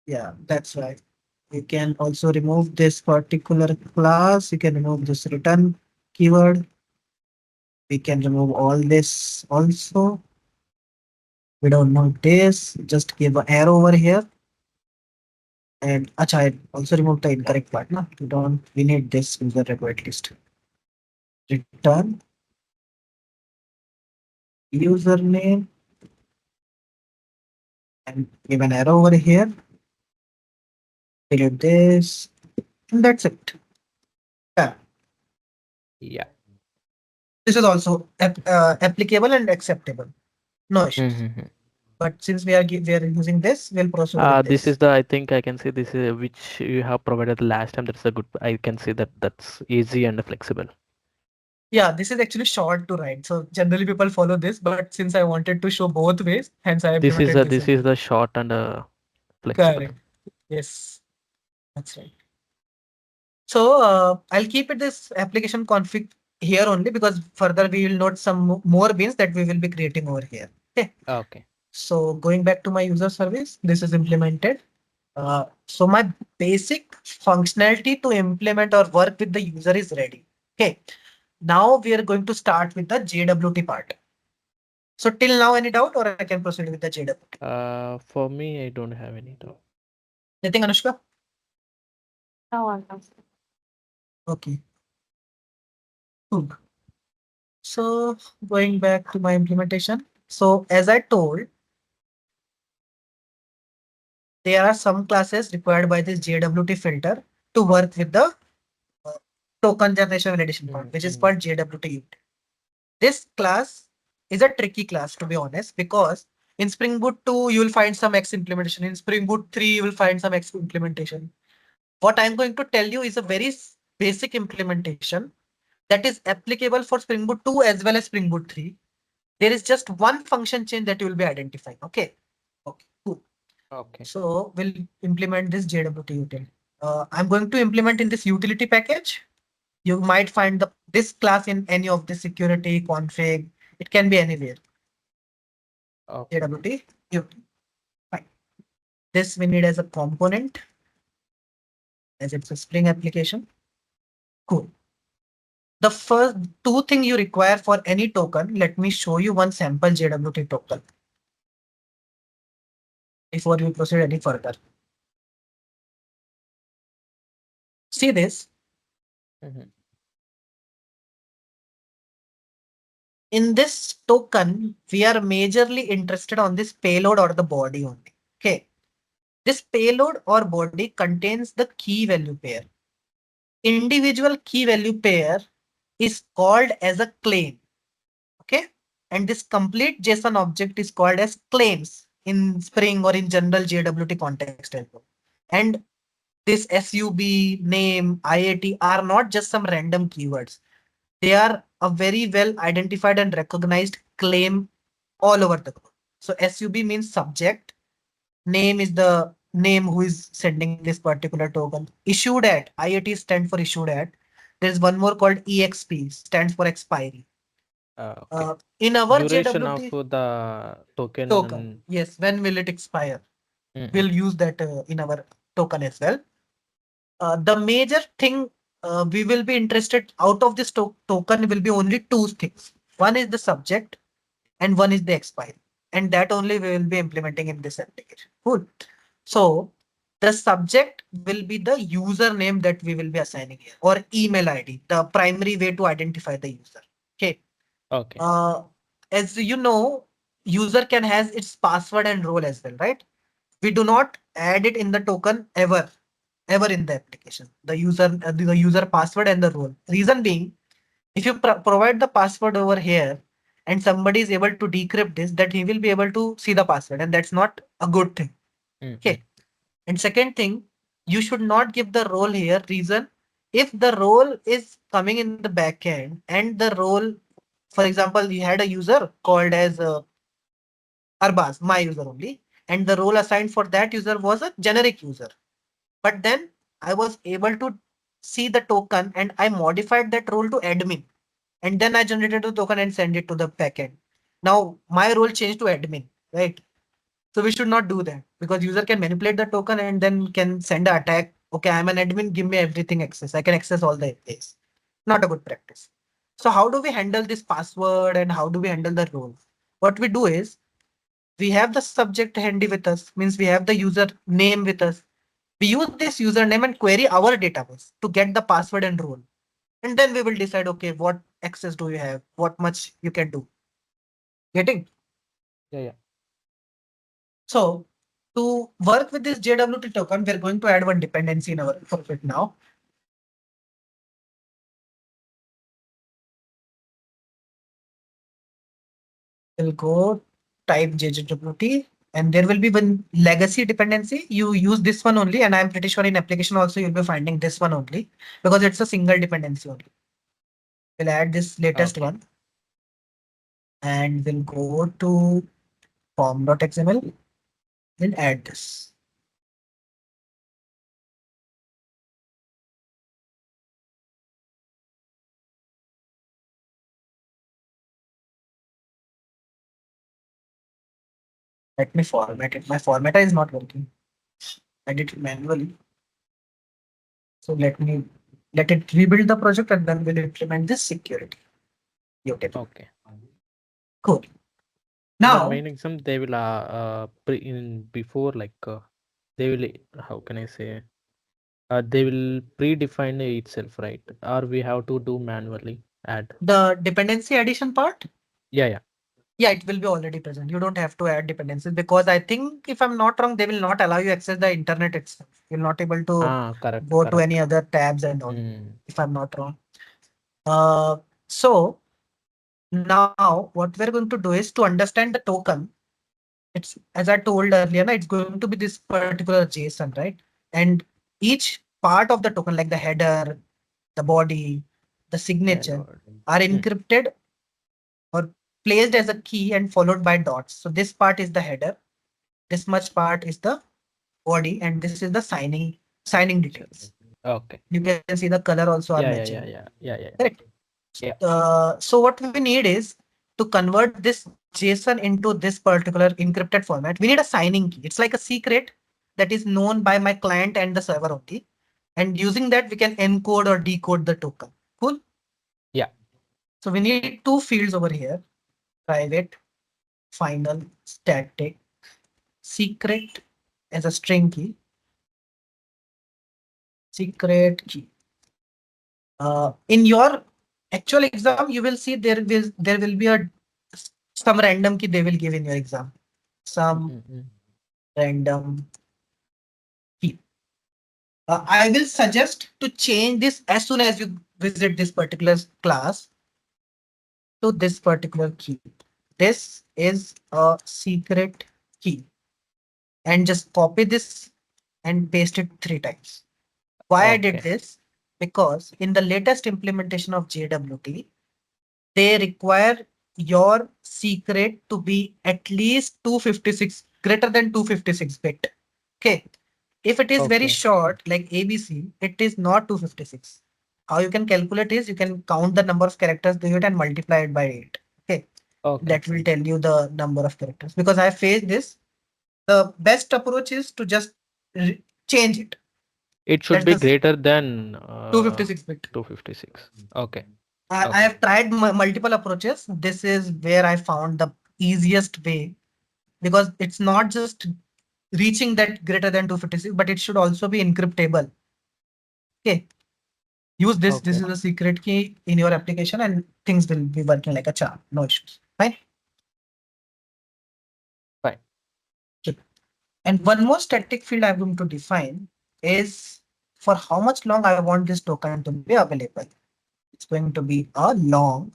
Yeah, that's right. You can also remove this particular class. You can remove this return keyword. We can remove all this also. We don't know this. Just give an arrow over here. And acha, I also removed the incorrect part. No, we need this user record list. Return username and give an arrow over here. Delete this. And that's it. Yeah. Yeah. This is also applicable and acceptable. No issues. Mm-hmm. But since we are using this, we'll proceed with This is this. the, I think I can see this is which you have provided last time. That's a good. I can see that that's easy and flexible. Yeah, this is actually short to write. So generally people follow this, but since I wanted to show both ways, hence I implemented this This in. is the short and flexible. Correct. Yes, that's right. So I'll keep it this application config here only because further we will note some more beans that we will be creating over here. Okay. Okay. So going back to my user service, this is implemented. So my basic functionality to implement or work with the user is ready. Okay. Now we are going to start with the JWT part. So till now, any doubt or I can proceed with the JWT? For me, I don't have any doubt. Anything, Anushka? No one else. Okay. Cool. So going back to my implementation. So as I told, there are some classes required by this JWT filter to work with the uh, token generation validation part, which is Mm-hmm. called JWT unit. This class is a tricky class to be honest, because in Spring Boot 2, you will find some X implementation. In Spring Boot 3, you will find some X implementation. What I'm going to tell you is a very basic implementation that is applicable for Spring Boot 2 as well as Spring Boot 3. There is just one function change that you will be identifying. Okay. Okay. Cool. Okay. So we'll implement this JWT util. I'm going to implement in this utility package. You might find this class in any of the security config. It can be anywhere. Okay. JWT util. Fine. This we need as a component as it's a Spring application. Cool. The first two things you require for any token, let me show you one sample JWT token before we proceed any further. See this. Mm-hmm. In this token, we are majorly interested on this payload or the body only. Okay. This payload or body contains the key value pair. Individual key value pair is called as a claim. Okay. And this complete JSON object is called as claims in Spring or in general JWT context as well. And this SUB, name, IAT are not just some random keywords. They are a very well identified and recognized claim all over the globe. So SUB means subject, name is the name who is sending this particular token. Issued at, IAT stands for issued at. There's one more called EXP, stands for expiry. Okay. In our Duration of JWT the token token, and yes, when will it expire? mm-hmm. We'll use that in our token as well. The major thing we will be interested out of this token will be only two things. One is the subject and one is the expiry. And that only we will be implementing in this application. Cool. So the subject will be the username that we will be assigning here or email ID, the primary way to identify the user. Okay. Okay. Uh, as you know, user can has its password and role as well, right? We do not add it in the token ever in the application, the user password and the role. Reason being, if you provide the password over here and somebody is able to decrypt this, that he will be able to see the password, and that's not a good thing. Mm-hmm. Okay. And second thing, you should not give the role here. Reason, if the role is coming in the backend and the role, for example, you had a user called as Arbaz, my user only, and the role assigned for that user was a generic user. But then I was able to see the token and I modified that role to admin. And then I generated the token and send it to the backend. Now my role changed to admin, right? So we should not do that because user can manipulate the token and then can send an attack. Okay, I'm an admin, give me everything access. I can access all the APIs. Not a good practice. So how do we handle this password and how do we handle the role? What we do is we have the subject handy with us, means we have the user name with us. We use this username and query our database to get the password and role. And then we will decide, okay, what access do you have? What much you can do? Getting? Yeah, yeah. So to work with this JWT token, we're going to add one dependency in our project now. We'll go type JWT and there will be one legacy dependency. You use this one only, and I'm pretty sure in application also you'll be finding this one only because it's a single dependency only. We'll add this latest Okay. one and we'll go to form.xml and add this. Let me format it. My formatter is not working. I did it manually. So let it rebuild the project and then we'll implement this security. Beautiful. Okay. Cool. In the Now main exam, they will before they will how can I say they will predefine itself, right? Or we have to do manually add. the dependency addition part, Yeah, yeah. yeah, it will be already present. You don't have to add dependencies because I think if I'm not wrong, they will not allow you access the internet itself. You're not able to Correct, go to correct. any other tabs and all, Mm. if I'm not wrong. So now what we're going to do is to understand the token. It's as I told earlier, na, it's going to be this particular JSON, right? And each part of the token, like the header, the body, the And signature, or are mm. encrypted or placed as a key and followed by dots. So this part is the header, this much part is the body, and this is the signing details. Okay. You can see the color also are Yeah, yeah, matching. yeah, yeah, yeah, yeah. Correct. Yeah. So what we need is to convert this JSON into this particular encrypted format. We need a signing key. It's like a secret that is known by my client and the server only. And using that, we can encode or decode the token. Cool. Yeah. So we need two fields over here: private, final, static, secret as a string key, secret key. In your actual exam, you will see there will be a some random key they will give in your exam. Some Mm-mm. random key. I will suggest to change this as soon as you visit this particular class to this particular key. This is a secret key, and just copy this and paste it 3 times. Why I did Okay. this? Because in the latest implementation of JWT, they require your secret to be at least 256, greater than 256 bit. Okay. If it is very Okay. short, like ABC, it is not 256. How you can calculate is you can count the number of characters they get and multiply it by 8. Okay. Okay. That will tell you the number of characters. Because I faced this, the best approach is to just change it. It should That's be the greater than 256 bit. 256. Okay. I Okay. have tried multiple approaches. This is where I found the easiest way because it's not just reaching that greater than 256, but it should also be encryptable. Okay. Use this. This Okay. is a secret key in your application and things will be working like a charm. No issues. Fine. Fine. Okay. And one more static field I'm going to define is for how much long I want this token to be available. It's going to be a long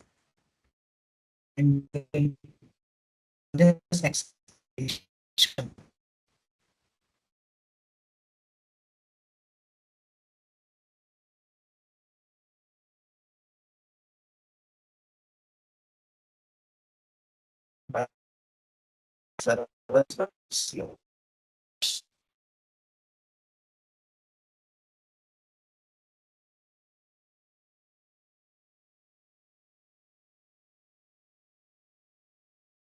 and we'll call this expectation.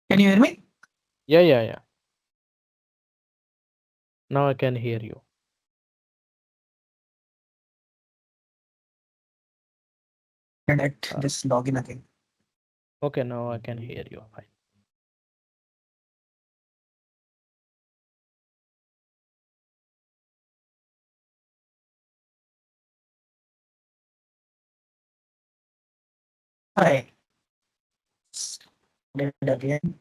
Can you hear me? Yeah, yeah, yeah. Now I can hear you. And at Uh, this login again. okay, now I can hear you. Fine. Hi. Did again.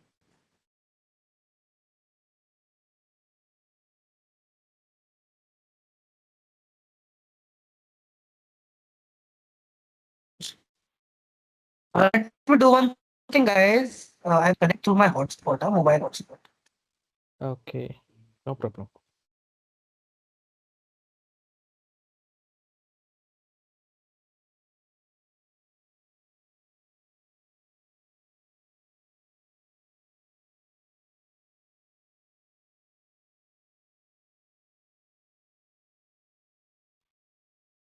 Let me do one thing, guys. I'll connect through my hotspot, mobile hotspot. Okay, no problem.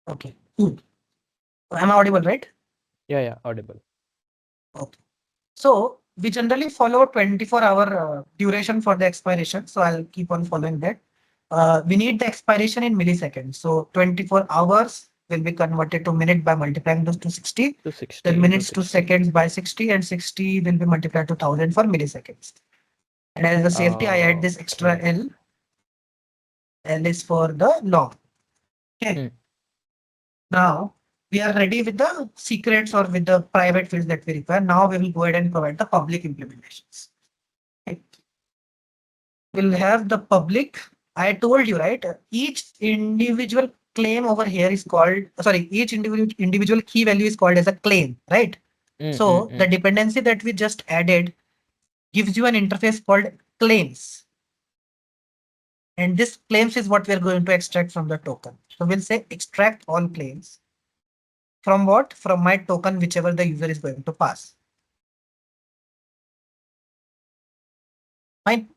Okay. Am I audible, right? Yeah, yeah, audible. Okay. So we generally follow 24-hour duration for the expiration. So I'll keep on following that. We need the expiration in milliseconds. So 24 hours will be converted to minute by multiplying those to 60. To 60 Then into minutes to 60. seconds by 60 and 60 will be multiplied to 1000 for milliseconds. And as a safety, I add this extra Okay. L. L is for the log. Okay. Mm. Now we are ready with the secrets or with the private fields that we require. Now we will go ahead and provide the public implementations. Okay. We'll have the public. I told you, right? Each individual claim over here is called, sorry, each individual key value is called as a claim, right? Mm, mm, So the mm. dependency that we just added gives you an interface called claims. And this claims is what we are going to extract from the token. So we'll say extract all claims. From what? From my token, whichever the user is going to pass. Fine.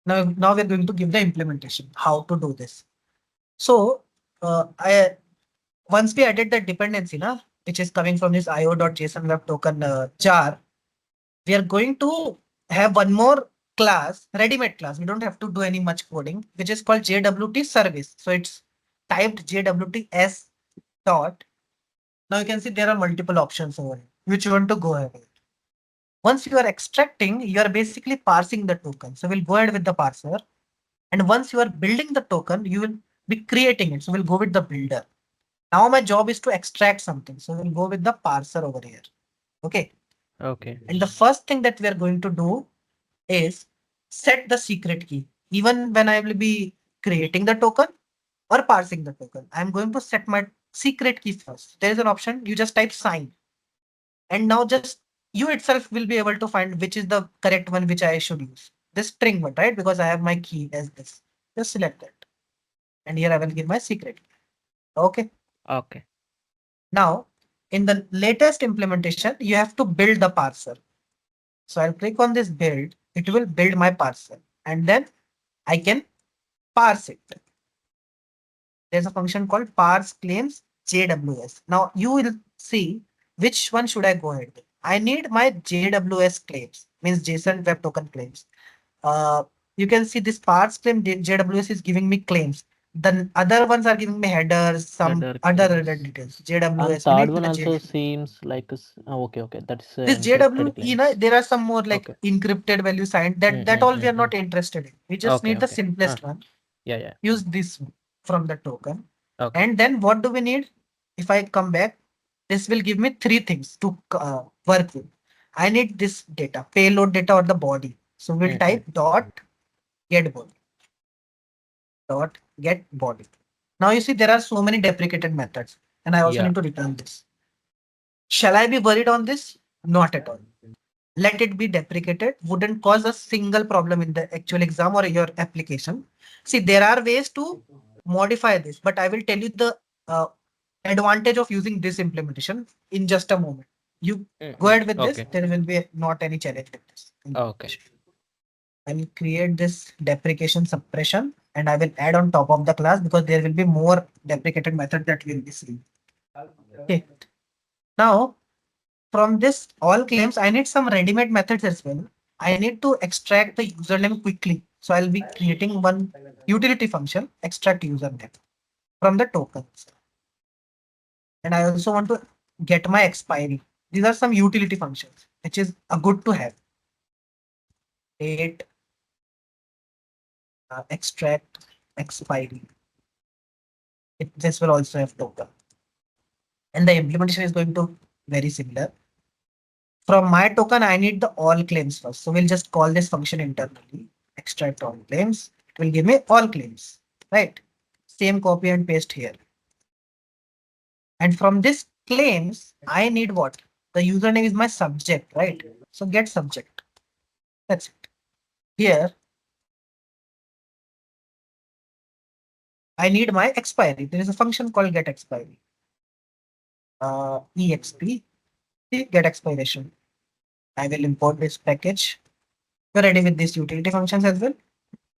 Now we're going to give the implementation, how to do this. So I once we added the dependency, which is coming from this io.json web token jar, we are going to have one more class, ready-made class. We don't have to do any much coding, which is called JWT service. So it's typed JWT dot. Now you can see there are multiple options over here, which you want to go ahead with. Once you are extracting, you are basically parsing the token. So we'll go ahead with the parser. And once you are building the token, you will be creating it. So we'll go with the builder. Now my job is to extract something. So we'll go with the parser over here. Okay. Okay. And the first thing that we are going to do is set the secret key. Even when I will be creating the token or parsing the token, I'm going to set my secret key first. There is an option. You just type sign. And now just you itself will be able to find which is the correct one which I should use. This string one, right? Because I have my key as this. Just select that. And here I will give my secret key. Okay. Okay. Now, in the latest implementation, you have to build the parser. So I'll click on this build. It will build my parser. And then I can parse it. There's a function called parse claims JWS. Now you will see which one should I go ahead with. I need my JWS claims, means JSON Web Token claims. Uh, you can see this parts claim JWS is giving me claims. The other ones are giving me headers, some Header other claims. details. And JWS, we third need one the also JWS. seems like okay, okay. That's This encrypted JWE, claims. there are some more like Okay. encrypted value signed. That all we are not interested in. We just Okay, need the okay. simplest one. Yeah, yeah. Use this one from the token. Okay. And then what do we need? If I come back, this will give me three things to work with. I need this data, payload data or the body. So we'll type get body, dot get body. Now you see there are so many deprecated methods, and I also Yeah. need to return this. Shall I be worried on this? Not at all. Let it be deprecated. Wouldn't cause a single problem in the actual exam or your application. See, there are ways to modify this, but I will tell you the uh, advantage of using this implementation in just a moment. You go ahead with this. Okay. There will be not any challenge with this. Okay. I will create this deprecation suppression and I will add on top of the class because there will be more deprecated method that will be seen. Okay. Now, from this all claims, I need some ready-made methods as well. I need to extract the username quickly. So I'll be creating one utility function, extract username from the tokens. And I also want to get my expiry. These are some utility functions, which is a good to have. Date, extract, expiry. This will also have token. And the implementation is going to very similar. From my token, I need the all claims first. So we'll just call this function internally, extract all claims. It will give me all claims, right? Same copy and paste here. And from this claims, I need what? The username is my subject, right? So get subject. That's it. Here, I need my expiry. There is a function called get expiry. Exp get expiration. I will import this package. You're ready with these utility functions as well.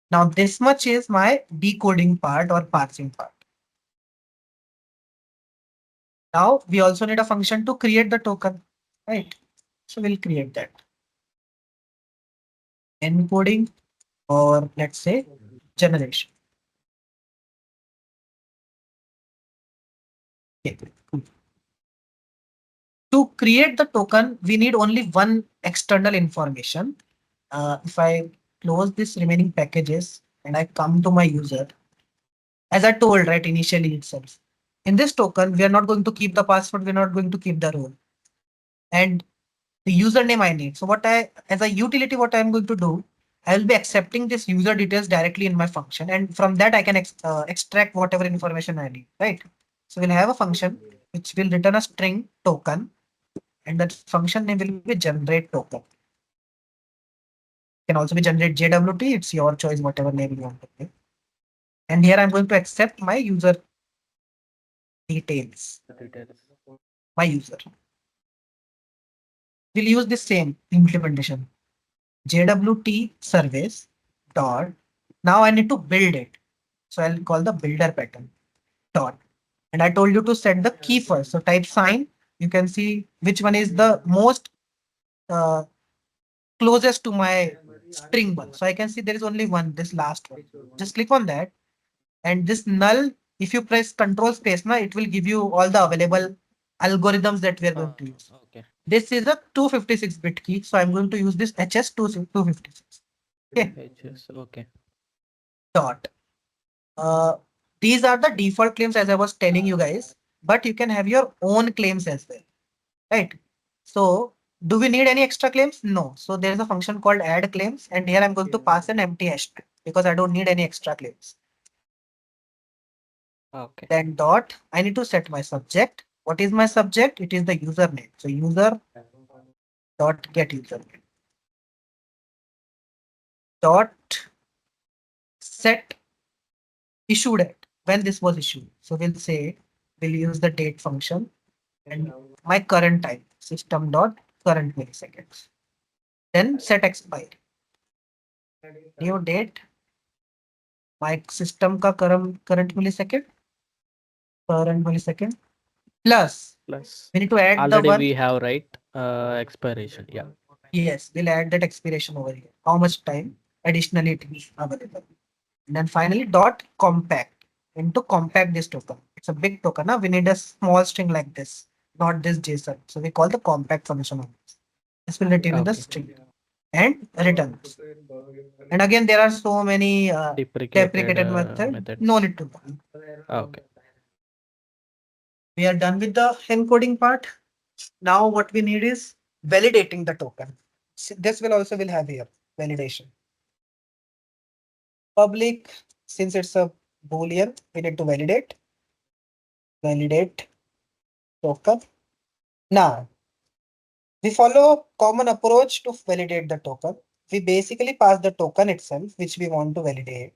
Now this much is my decoding part or parsing part. Now we also need a function to create the token, right? So we'll create that. Encoding or let's say generation. Okay. To create the token, we need only one external information. If I close this remaining packages and I come to my user, as I told right initially itself, in this token, we are not going to keep the password, we're not going to keep the role. And the username I need. So what I, as a utility, what I'm going to do, I will be accepting this user details directly in my function. And from that, I can extract whatever information I need, right? So we'll have a function which will return a string token and that function name will be generate token. Can also be generate JWT. It's your choice, whatever name you want to give. And here I'm going to accept my user details, Details. my user. We'll use the same implementation. JWT service dot. Now I need to build it. So I'll call the builder pattern dot. And I told you to set the key first. So type sign. You can see which one is the most uh, closest to my string one. So I can see there is only one, this last one. Just click on that. And this null, if you press control space, now it will give you all the available algorithms that we are going to use. Okay. This is a 256-bit key. So I'm going to use this HS256. Okay. HS. Okay. Dot. Uh, these are the default claims as I was telling you guys, but you can have your own claims as well, right? So do we need any extra claims? No. So there is a function called add claims and here I'm going to pass an empty hash because I don't need any extra claims. Okay. Then dot, I need to set my subject. What is my subject? It is the username. So user dot get username dot set issue date when this was issued. So we'll say we'll use the date function and my current time system dot current milliseconds. Then set expiry. New date my system का current millisecond plus Plus. we need to add the Already one. we have right expiration. Yeah. Yes, we'll add that expiration over here. How much time additionally it is available. And then finally dot compact into compact this token. It's a big token. Now we need a small string like this, not this JSON. So we call the compact function of this. This will return the Okay. string and returns. And again, there are so many Deprecated deprecated method. No methods. need to. Okay. We are done with the encoding part. Now what we need is validating the token. This will also will have here validation. Public, since it's a boolean, we need to validate token. Now we follow a common approach to validate the token. We basically pass the token itself, which we want to validate,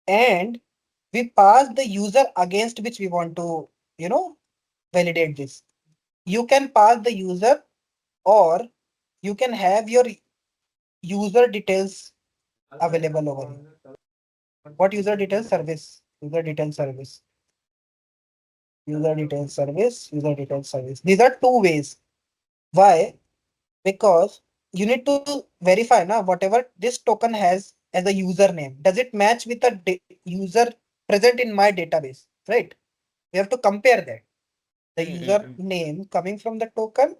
and we pass the user against which we want to, validate this. You can pass the user or you can have your user details available over here. What user details service? User details service. User details service. User details service. These are two ways. Why? Because you need to verify now whatever this token has as a username. Does it match with the user present in my database? Right? We have to compare that. The user Mm-mm. name coming from the token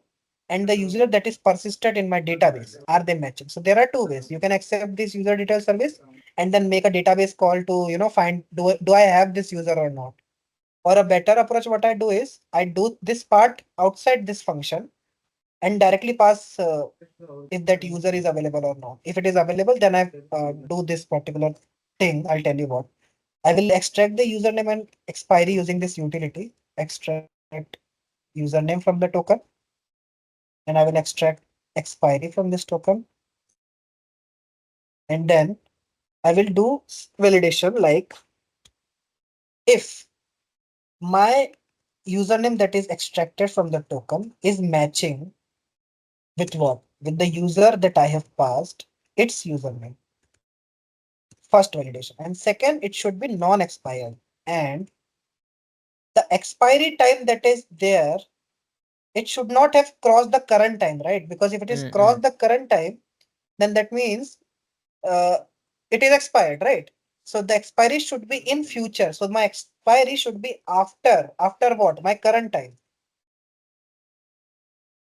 and the user that is persisted in my database. Are they matching? So there are two ways. You can accept this user detail service and then make a database call to, find do I have this user or not? Or a better approach, what I do is I do this part outside this function and directly pass if that user is available or not. If it is available, then I do this particular thing. I'll tell you what. I will extract the username and expiry using this utility. Extract username from the token, and I will extract expiry from this token, and then I will do validation like if my username that is extracted from the token is matching with what? With the user that I have passed its username. First validation. And second, it should be non-expired. And the expiry time that is there, it should not have crossed the current time, right? Because if it is Mm-mm. crossed the current time, then that means uh, it is expired, right? So the expiry should be in future. So my expiry should be after what? My current time,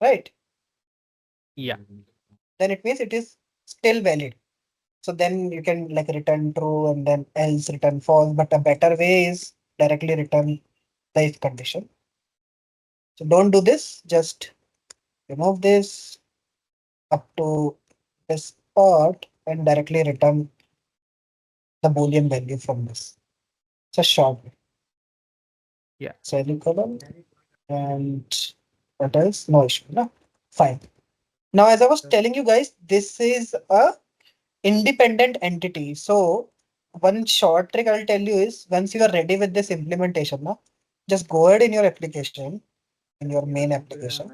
right? Yeah. Then it means it is still valid. So then you can like return true and then else return false. But a better way is directly return the if condition. So don't do this. Just remove this up to this part and directly return the Boolean value from this. It's a short way. Yeah. Semicolon and what else? No issue. No? Fine. Now, as I was telling you guys, this is a independent entity. So one short trick I'll tell you is once you are ready with this implementation, now just go ahead in your application, in your main application,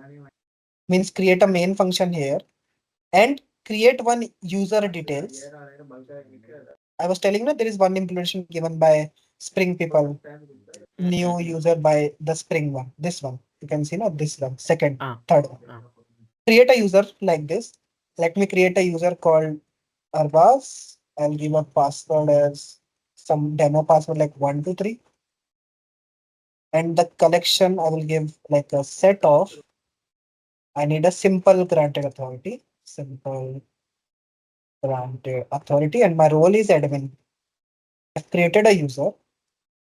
means create a main function here and create one user details. I was telling you there is one implementation given by Spring people, new Mm-mm. user by the Spring one. This one you can see now this one, second, Ah. third one. Ah. Create a user like this. Let me create a user called Arbaz. I'll give a password as some demo password like 123. And the collection I will give like a set of. I need a simple granted authority. Simple granted authority, and my role is admin. I've created a user.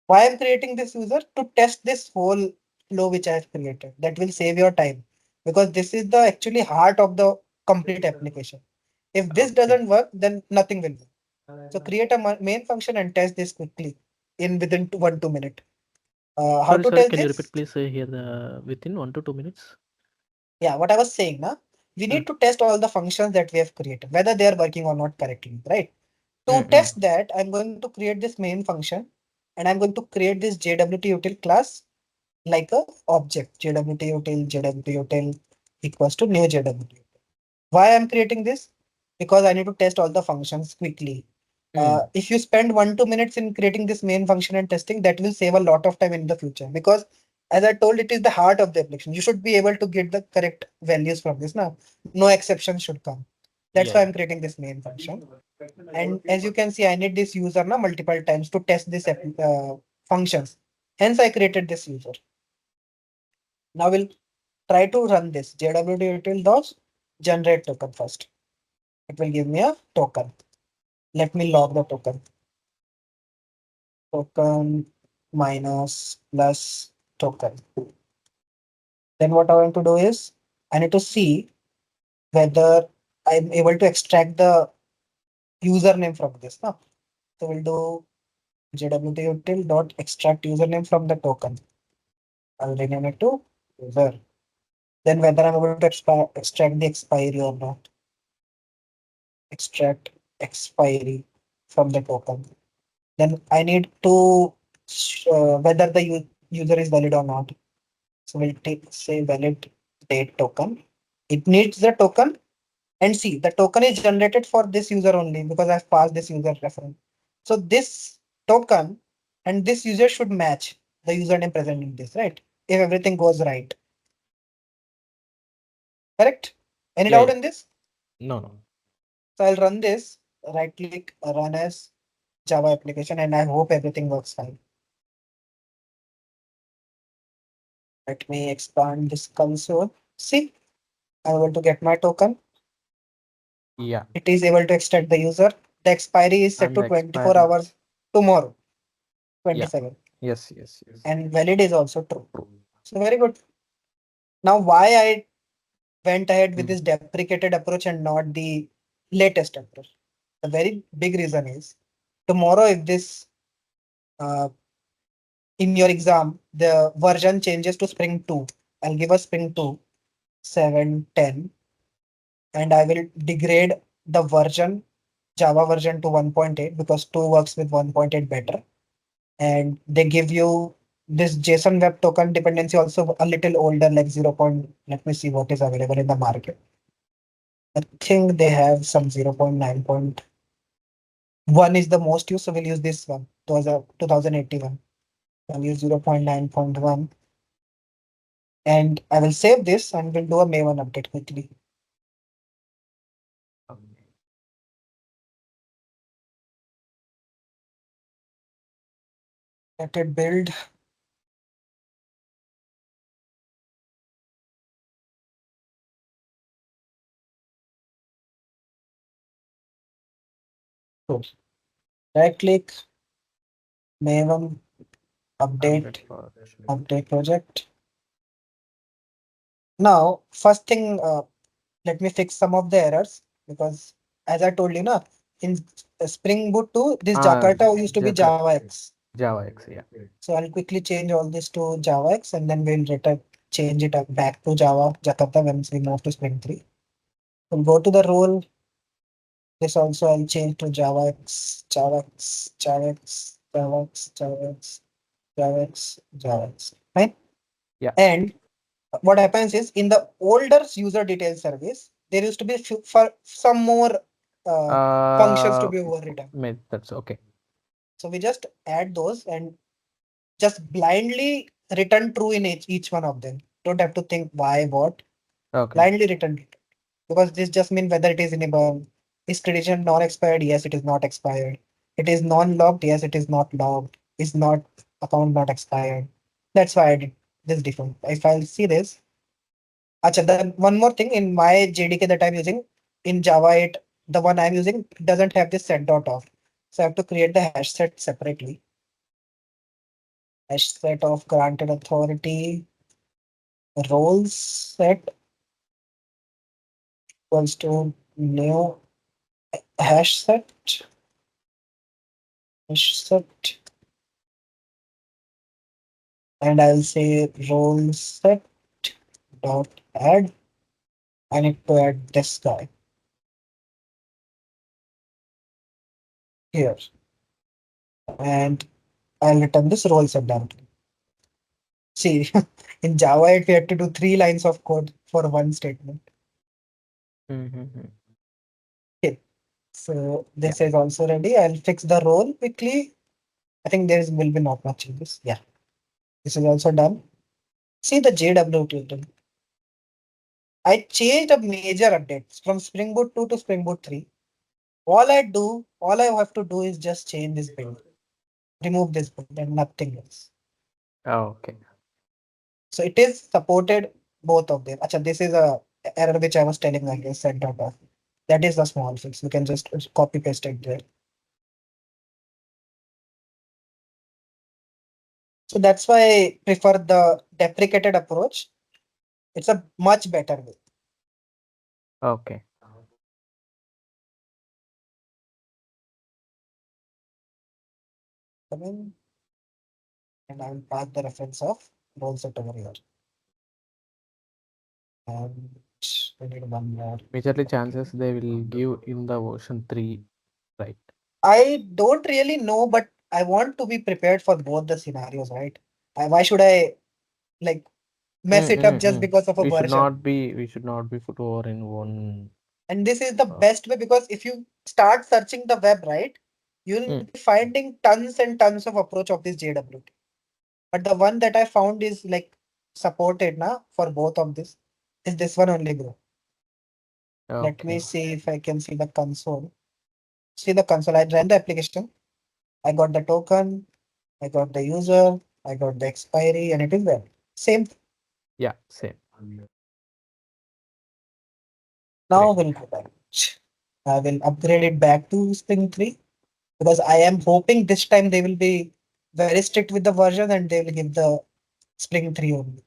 Why I'm creating this user? To test this whole flow which I have created. That will save your time because this is the actually heart of the complete application. If this Okay. doesn't work, then nothing will work. So create a main function and test this quickly in within 1 2 minute. How Sorry, to sorry. test Can you this? repeat, please? Here the within 1 to 2 minutes. Yeah, what I was saying now, we Mm. need to test all the functions that we have created, whether they are working or not correctly, right? To Mm-mm. test that, I'm going to create this main function and I'm going to create this JWT util class like a object. JWT util, JWT util equals to new JWT. Why I'm creating this? Because I need to test all the functions quickly. Mm. If you spend 1 2 minutes in creating this main function and testing, that will save a lot of time in the future. Because as I told, it is the heart of the application. You should be able to get the correct values from this. Now, no exceptions should come. That's Yeah, why yeah. I'm creating this main function. And as you can see, I need this user now multiple times to test this functions. Hence, I created this user. Now we'll try to run this JWT util does generate token first. It will give me a token. Let me log the token. Token minus plus token. Then what I want to do is I need to see whether I'm able to extract the username from this. No? So we'll do JWT util dot extract username from the token. I'll rename it to user. Then whether I'm able to extract the expiry or not. Extract expiry from the token. Then I need to whether the user is valid or not. So we'll take say valid date token. It needs the token and see the token is generated for this user only because I've passed this user reference. So this token and this user should match the username present in this, right? If everything goes right. Correct? Any Yeah, doubt yeah. in this? No, no. So I'll run this, right click, run as Java application, and I hope everything works fine. Let me expand this console. See, I'm able to get my token. Yeah. It is able to extract the user. The expiry is set And to the 24 expiry. hours tomorrow, Yeah. 27. Yes, yes, yes. And valid is also true. True. So very good. Now, why I went ahead with Mm. this deprecated approach and not the latest approach. The very big reason is tomorrow, if this uh, in your exam, the version changes to Spring 2. I'll give a Spring 2, 7, 10, and I will degrade the version, Java version to 1.8 because 2 works with 1.8 better. And they give you this JSON Web Token dependency also a little older, like 0. Let me see what is available in the market. I think they have some 0.9.1 is the most used, so we'll use this one, 2081. I'll use 0.9.1 and I will save this and we'll do a May 1 update quickly. Okay. Let it build. So right click, May 1 Update update, project. update project. Now, first thing, let me fix some of the errors because as I told you, na, in Spring Boot 2, this Ah, Jakarta used to be Jakarta. Java X. Java X, yeah. So I'll quickly change all this to Java X and then we'll return change it up back to Java Jakarta once we move to Spring 3. We'll go to the role. This also I'll change to Java X, Java X, Java X, Java X, Java X, Java X, Java X. Right? Yeah. And what happens is in the older user detail service, there used to be for some more functions to Uh, be overridden. Methods. Okay. So we just add those and just blindly return true in each one of them. Don't have to think why, what. Okay. Blindly return it. Because this just means whether it is enabled. Is tradition non-expired? Yes, it is not expired. It is non-logged? Yes, it is not logged. Is not account not expired. That's why I did this different. If I'll see this, Acha, then one more thing in my JDK that I'm using in Java 8, the one I'm using doesn't have this set dot off. So I have to create the hash set separately. Hash set of granted authority roles set equals to new hash set, hash set, and I'll say role set dot add. I need to add this guy here, and I'll return this role set directly. See, in Java 8, we had to do 3 lines of code for one statement. Mm-hmm. Okay, so Yeah. this is also ready. I'll fix the role quickly. I think will be not much changes. Yeah, this is also done. See the JWT token. I changed a major updates from Spring Boot 2 to Spring Boot 3. All I have to do is just change this build, remove this build and nothing else. Okay. So it is supported both of them. Acha, this is a error which I was telling I guess set dot off. That is the small fix. You can just copy paste it there. So that's why I prefer the deprecated approach. It's a much better way. Okay. Come in and I will pass the reference of role set over here. And we need one more. Majorly chances they will give in the version 3, right? I don't really know, but I want to be prepared for both the scenarios, right? Why should I like mess it up just Mm-mm-mm. because of a We should version? not be. We should not be put over in one. And this is the Uh, best way because if you start searching the web, right, you'll mm, be finding tons and tons of approach of this JWT. But the one that I found is like supported now for both of this is this one only, bro. Let me okay. see if I can see the console. See the console. I ran the application. I got the token. I got the user. I got the expiry, and it is there. Same. Yeah. Same. Now Great. we'll go back. I will upgrade it back to Spring 3 because I am hoping this time they will be very strict with the version and they will give the Spring 3 only.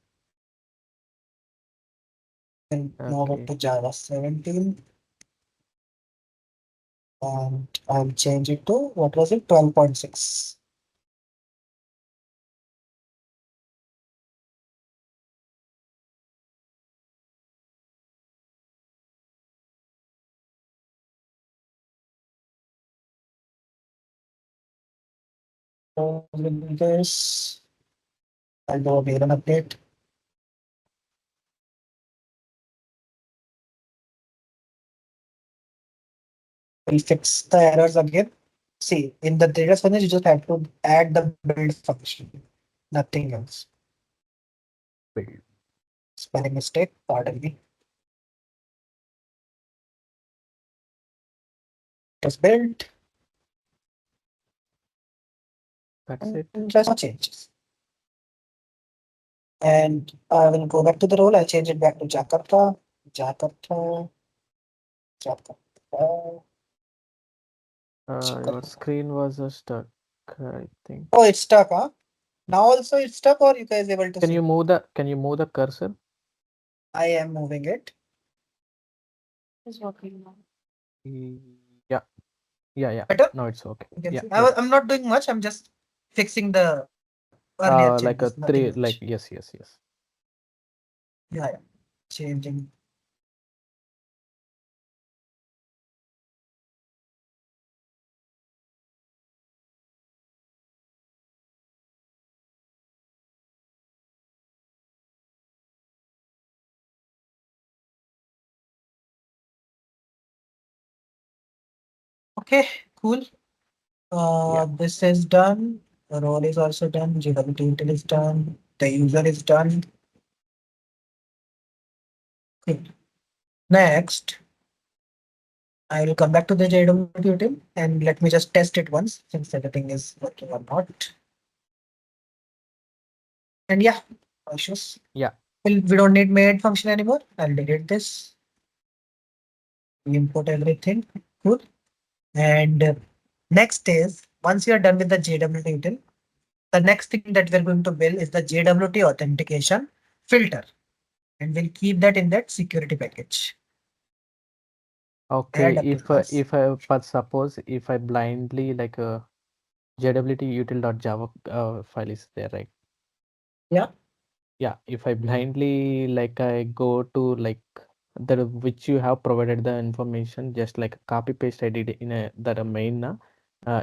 Then move it Okay. to Java 17 and I'll change it to what was it 12.6. So with this, I'll do a mail update. We'll fix the errors again. See, in the data function, you just have to add the build function, nothing else. Build. Spelling mistake, pardon me. It was built That's it. and just changes. And I will go back to the role. I'll change it back to Jakarta, Jakarta, Jakarta, Your Jakarta. screen was stuck, I think. Oh, it's stuck, huh? Now also it's stuck, or you guys able to Can you see? move the cursor? I am moving it. Is working now. Yeah, yeah. Better? Now it's okay. You can Yeah, see. yeah. I'm not doing much. I'm just fixing the earlier Like changes. a Nothing three, much. like yes. Yeah, yeah. Changing. Okay, cool. Yeah. This is done. The role is also done. JWT util is done. The user is done. Good. Next, I will come back to the JWT util and let me just test it once since everything is working or not. And yeah, no issues. Yeah. We don't need made function anymore. I'll delete this. We import everything. Good. And next is once you are done with the JWT util, the next thing that we're going to build is the JWT authentication filter. And we'll keep that in that security package. Okay. Add a class. But suppose if I blindly like JWT util.java file is there, right? Yeah. Yeah. If I blindly like I go to like the which you have provided the information, just like copy paste I did in the main,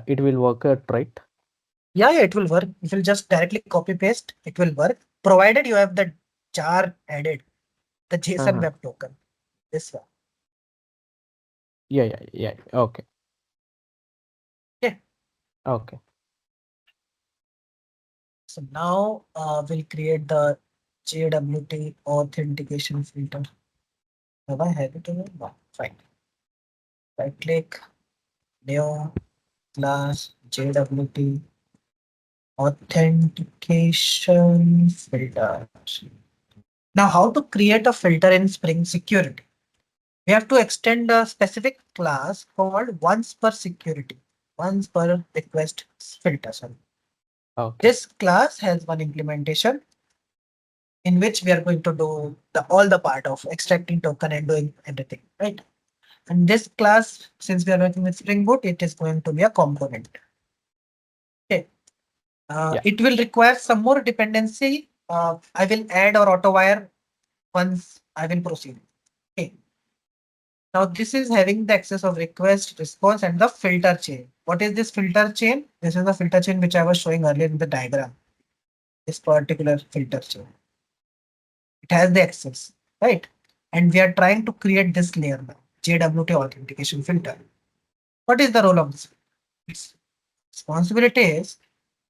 it will work right? Yeah, it will work. If you just directly copy paste, it will work. Provided you have the jar added, the JSON Uh-huh. web token. This one. Yeah. Okay. Okay. Okay. So now we'll create the JWT authentication filter. Have I had it already? No. Fine. Right click, new class JWT authentication filter. Now, how to create a filter in Spring Security? We have to extend a specific class called once per security, once per request filter. Sorry. Okay. This class has one implementation in which we are going to do all the part of extracting token and doing everything, right? And this class, since we are working with Spring Boot, it is going to be a component. Okay. Yeah. It will require some more dependency. I will add or auto wire once I will proceed. Okay. Now this is having the access of request, response, and the filter chain. What is this filter chain? This is the filter chain which I was showing earlier in the diagram. This particular filter chain. It has the access, right? And we are trying to create this layer now, JWT authentication filter. What is the role of this? Its responsibility is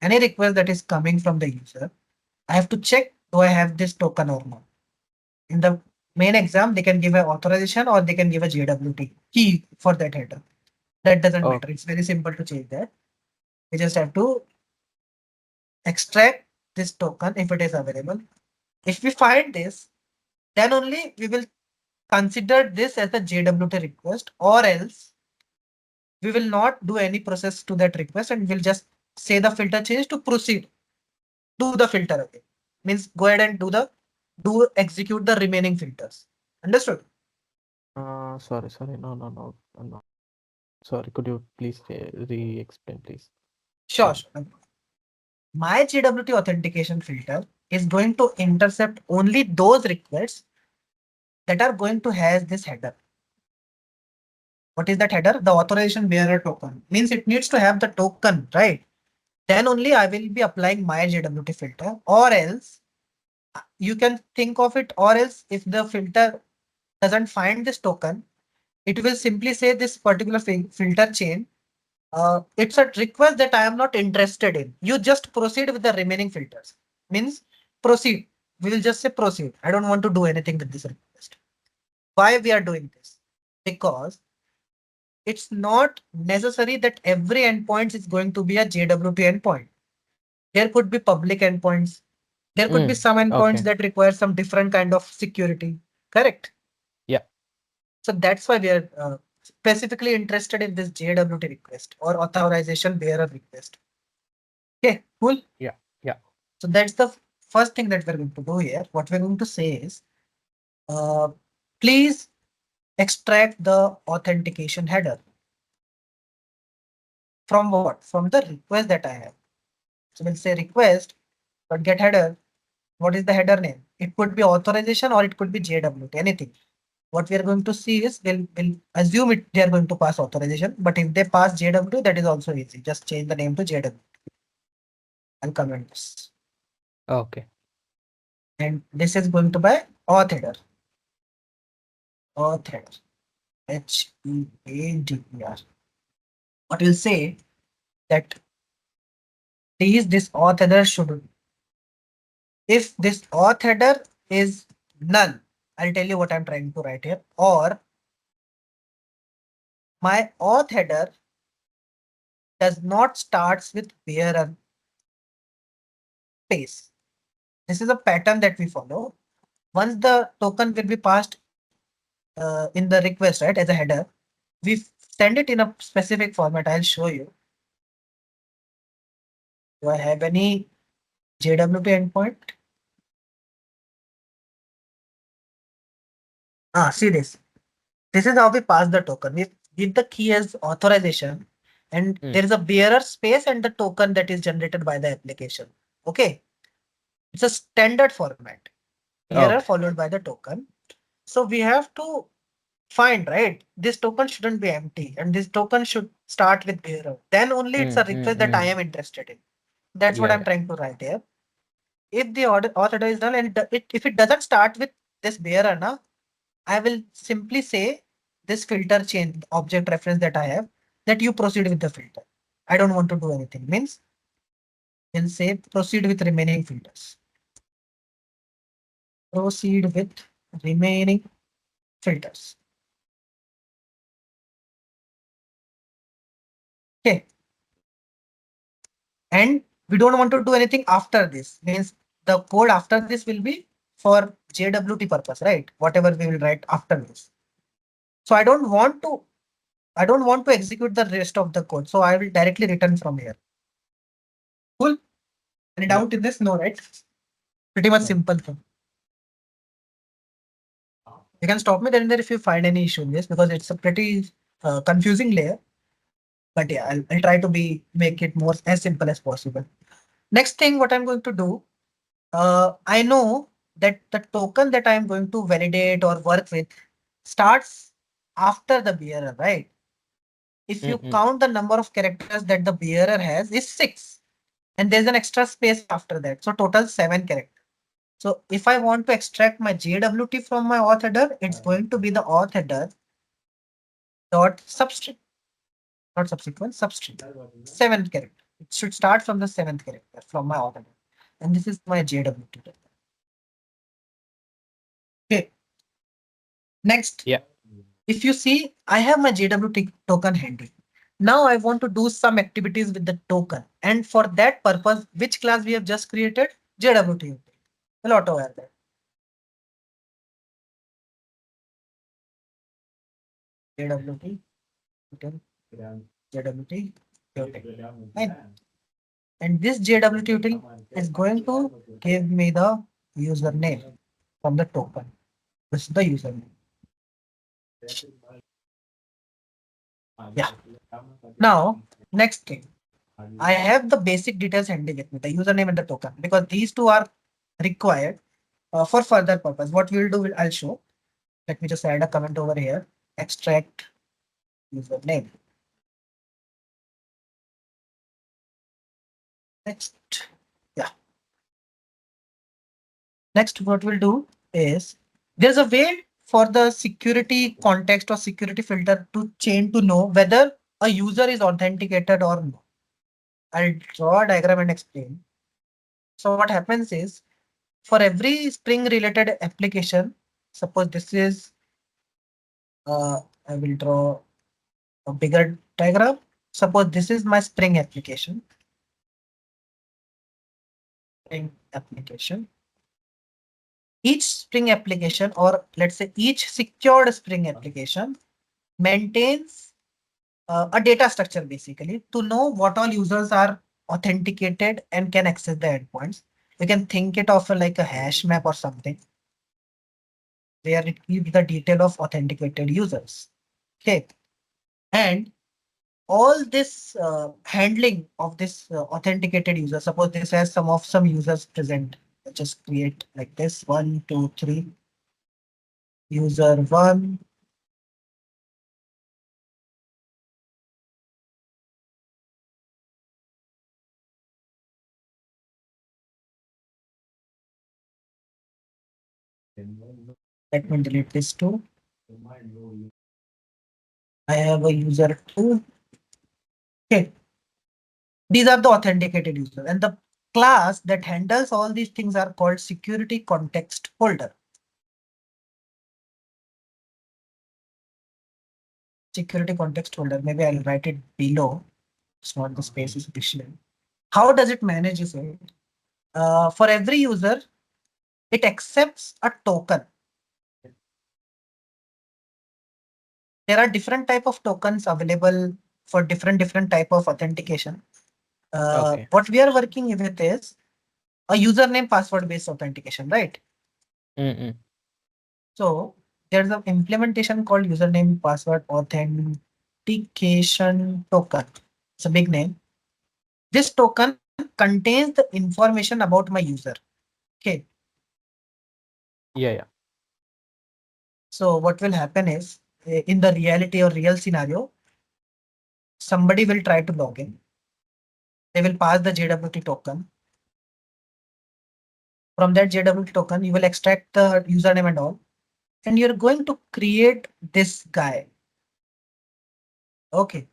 any request that is coming from the user, I have to check do I have this token or not. In the main exam, they can give an authorization or they can give a JWT key for that header. That doesn't Oh, matter. It's very simple to change that. We just have to extract this token if it is available. If we find this, then only we will consider this as a JWT request, or else we will not do any process to that request and we'll just say the filter change to proceed. Do the filter again. Means go ahead and do execute the remaining filters. Understood? Sorry. No. Sorry, could you please re-explain, please? Sure, Sorry. sure. My JWT authentication filter is going to intercept only those requests that are going to have this header. What is that header? The authorization bearer token. Means it needs to have the token, right? Then only I will be applying my JWT filter, or else you can think of it, or else if the filter doesn't find this token, it will simply say this particular filter chain. It's a request that I am not interested in. You just proceed with the remaining filters. Means proceed. We will just say proceed. I don't want to do anything with this request. Why we are doing this? Because it's not necessary that every endpoint is going to be a JWT endpoint. There could be public endpoints. There could be some endpoints Okay. that require some different kind of security. Correct. Yeah. So that's why we are specifically interested in this JWT request or authorization bearer request. Okay, cool. Yeah. Yeah. So that's the first thing that we're going to do here. What we're going to say is, uh, please extract the authentication header. From what? From the request that I have. So we'll say request, but get header. What is the header name? It could be authorization or it could be JWT, anything. What we are going to see is we'll assume it they are going to pass authorization, but if they pass JWT, that is also easy. Just change the name to JWT and comment this. Okay. And this is going to be auth header. Auth header. HEADER. What will say that this auth header should, if this auth header is null, I'll tell you what I'm trying to write here, or my auth header does not starts with bearer space. This is a pattern that we follow. Once the token will be passed in the request, right, as a header, we send it in a specific format. I'll show you. Do I have any JWT endpoint? See this. This is how we pass the token. We give the key as authorization, and there is a bearer space and the token that is generated by the application. Okay. It's a standard format. Bearer Okay. followed by the token. So we have to find, right? This token shouldn't be empty and this token should start with bearer. Then only it's a request that I am interested in. That's what Yeah. I'm Yeah. trying to write here. If the author is null and if it doesn't start with this bearer, now I will simply say this filter chain object reference that I have, that you proceed with the filter. I don't want to do anything. Means we'll say proceed with remaining filters. Proceed with remaining filters. Okay. And we don't want to do anything after this. Means the code after this will be for JWT purpose, right? Whatever we will write after this. So I don't want to execute the rest of the code. So I will directly return from here. Cool. Any Yeah. doubt in this? No, right? Pretty much No. simple thing. You can stop me then and there if you find any issue in this, because it's a pretty confusing layer. But yeah, I'll try to make it more as simple as possible. Next thing, what I'm going to do, I know that the token that I'm going to validate or work with starts after the bearer, right? If you count the number of characters that the bearer has is 6, and there's an extra space after that. So total 7 characters. So if I want to extract my JWT from my auth header, it's going to be the auth header dot substring, not subsequent, substring. 7th character. It should start from the 7th character from my auth header. And this is my JWT. Okay. Next, Yeah. if you see, I have my JWT token handy. Now I want to do some activities with the token. And for that purpose, which class we have just created? JWT. We'll auto add that. JWT, token, JWT, token. Fine. And this JWT util is going to give me the username from the token. This is the username. Yeah. Now, next thing. I have the basic details handy with me, the username and the token, because these two are required for further purpose. What we'll do, I'll show. Let me just add a comment over here. Extract username. Next, yeah. Next, what we'll do is there's a way for the security context or security filter to change to know whether a user is authenticated or not. I'll draw a diagram and explain. So what happens is for every Spring related application, suppose this is, I will draw a bigger diagram. Suppose this is my Spring application. Spring application. Each Spring application, or let's say each secured Spring application, maintains a data structure basically to know what all users are authenticated and can access the endpoints. You can think it of like a hash map or something where it gives the detail of authenticated users. Okay. And all this handling of this authenticated user, suppose this has some users present. Let's just create like this 1, 2, 3. User 1. Let me delete this too. I have a user 2. Okay. These are the authenticated users, and the class that handles all these things are called security context holder. Security context holder. Maybe I'll write it below. It's not the space is sufficient. How does it manage it? For every user, it accepts a token. There are different type of tokens available for different type of authentication. Okay. What we are working with is a username password based authentication, right? Mm-mm. So there's an implementation called username password authentication token. It's a big name. This token contains the information about my user. Okay. Yeah, yeah. So what will happen is in the reality or real scenario, somebody will try to log in. They will pass the JWT token. From that JWT token, you will extract the username and all, and you're going to create this guy. Okay.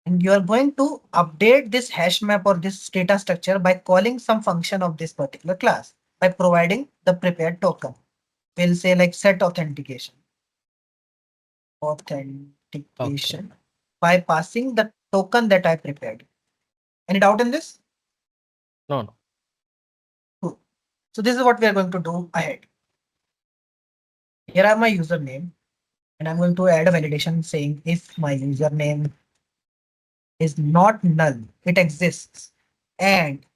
And you are going to update this hash map or this data structure by calling some function of this particular class by providing the prepared token. We'll say like set authentication. Okay. Authentication by passing the token that I prepared. Any doubt in this? No, no. Cool. So this is what we are going to do ahead. Here are my username, and I'm going to add a validation saying if my username is not null, it exists. And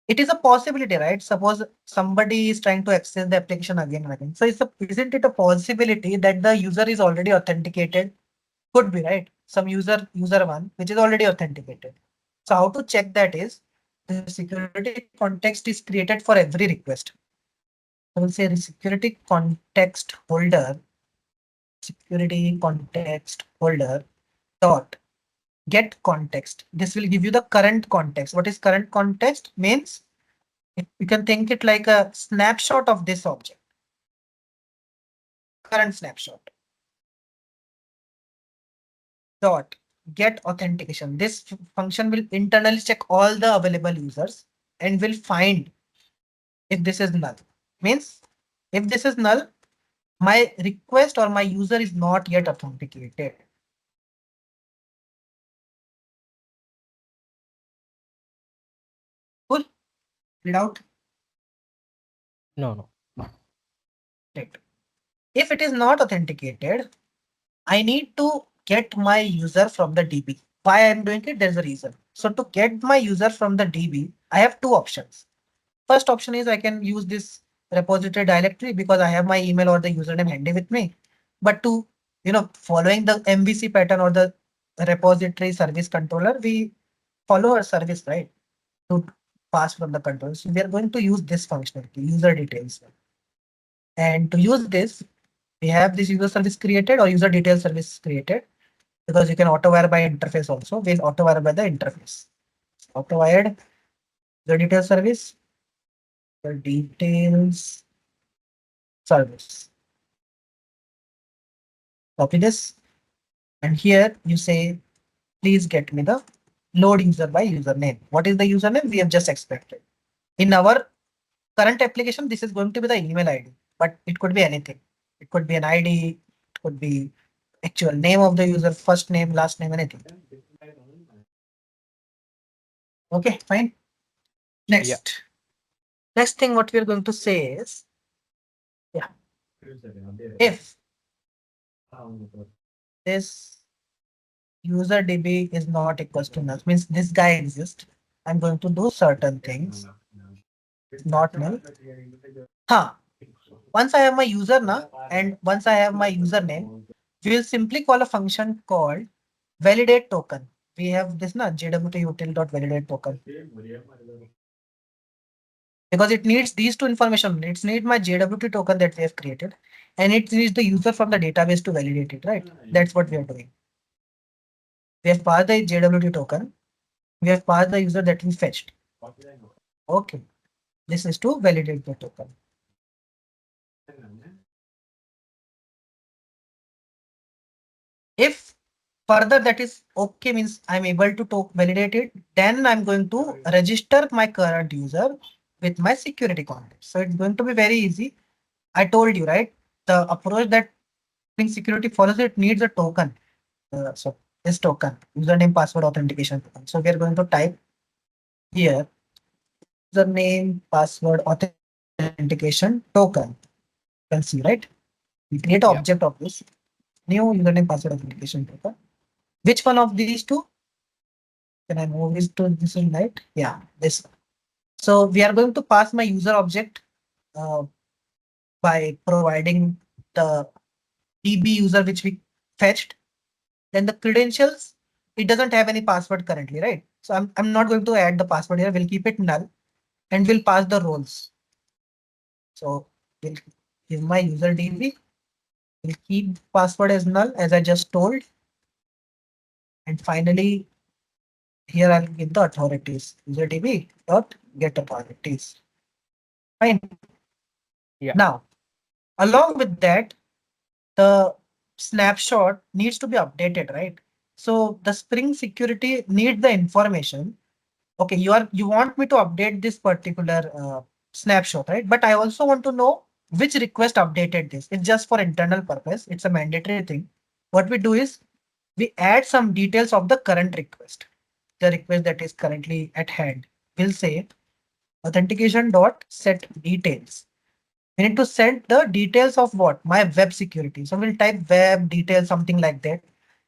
it is a possibility, right? Suppose somebody is trying to access the application again and again. So isn't it a possibility that the user is already authenticated? Could be, right? Some user one, which is already authenticated. So how to check that is the security context is created for every request. I will say the security context holder dot get context. This will give you the current context. What is current context means? You can think it like a snapshot of this object, current snapshot. Dot get authentication. This function will internally check all the available users and will find if this is null. Means if this is null, my request or my user is not yet authenticated. Cool. Read out. No, no. Right. If it is not authenticated, I need to get my user from the DB. Why I'm doing it? There's a reason. So to get my user from the DB, I have two options. First option is I can use this repository directory because I have my email or the username handy with me. But to, following the MVC pattern or the repository service controller, we follow a service, right? To pass from the controller. So we are going to use this functionality, user details. And to use this, we have this user service created or user detail service created because you can auto wire by interface also. We'll auto wire by the interface. Auto wired the detail service, the details service. Copy this. And here you say, please get me the load user by username. What is the username? We have just expected. In our current application, this is going to be the email ID, but it could be anything. It could be an ID, it could be actual name of the user, first name, last name, anything. Okay, fine. Yeah. Next. Next thing what we are going to say is, yeah, if this user DB is not equals to null, means this guy exists. I'm going to do certain things. Not null. Huh. Once I have my user now, and once I have my username, we will simply call a function called validate token. We have this na JWT util.validate token because it needs these two information. It needs my JWT token that we have created, and it needs the user from the database to validate it. Right? That's what we are doing. We have passed the JWT token. We have passed the user that we fetched. Okay. This is to validate the token. If further that is okay, means I'm able to talk validate it, then I'm going to register my current user with my security context. So it's going to be very easy. I told you, right? The approach that Spring Security follows, it needs a token. So this token, username, password, authentication token. So we are going to type here username, password, authentication token. You can see, right? We create an Yeah. object of this new username, password, authentication token. Which one of these two? Can I move this to this one, right? Yeah, this. So we are going to pass my user object uh, by providing the DB user which we fetched. Then the credentials, it doesn't have any password currently, right? So I'm not going to add the password here. We'll keep it null and we'll pass the roles. So we'll give my user DB. We'll keep password as null as I just told. And finally, here I'll give the authorities. User DB dot get authorities. Fine. Yeah. Now, along with that, the snapshot needs to be updated, right? So the Spring Security needs the information. Okay, you want me to update this particular snapshot, right? But I also want to know which request updated this. It's just for internal purpose. It's a mandatory thing. What we do is we add some details of the current request, the request that is currently at hand. We'll say authentication dot set details. We need to set the details of what? My web security. So we'll type web details, something like that.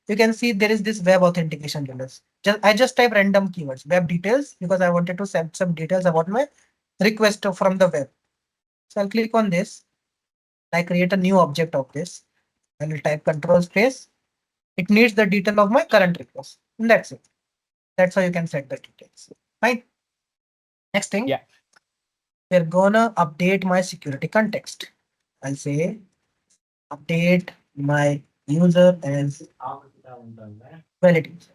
You can see there is this web authentication details. I just type random keywords, web details, because I wanted to set some details about my request from the web. So I'll click on this. I create a new object of this. I will type control space. It needs the detail of my current request. And that's it. That's how you can set the details. Fine. Next thing, Yeah. we're gonna update my security context. I'll say update my user as valid user.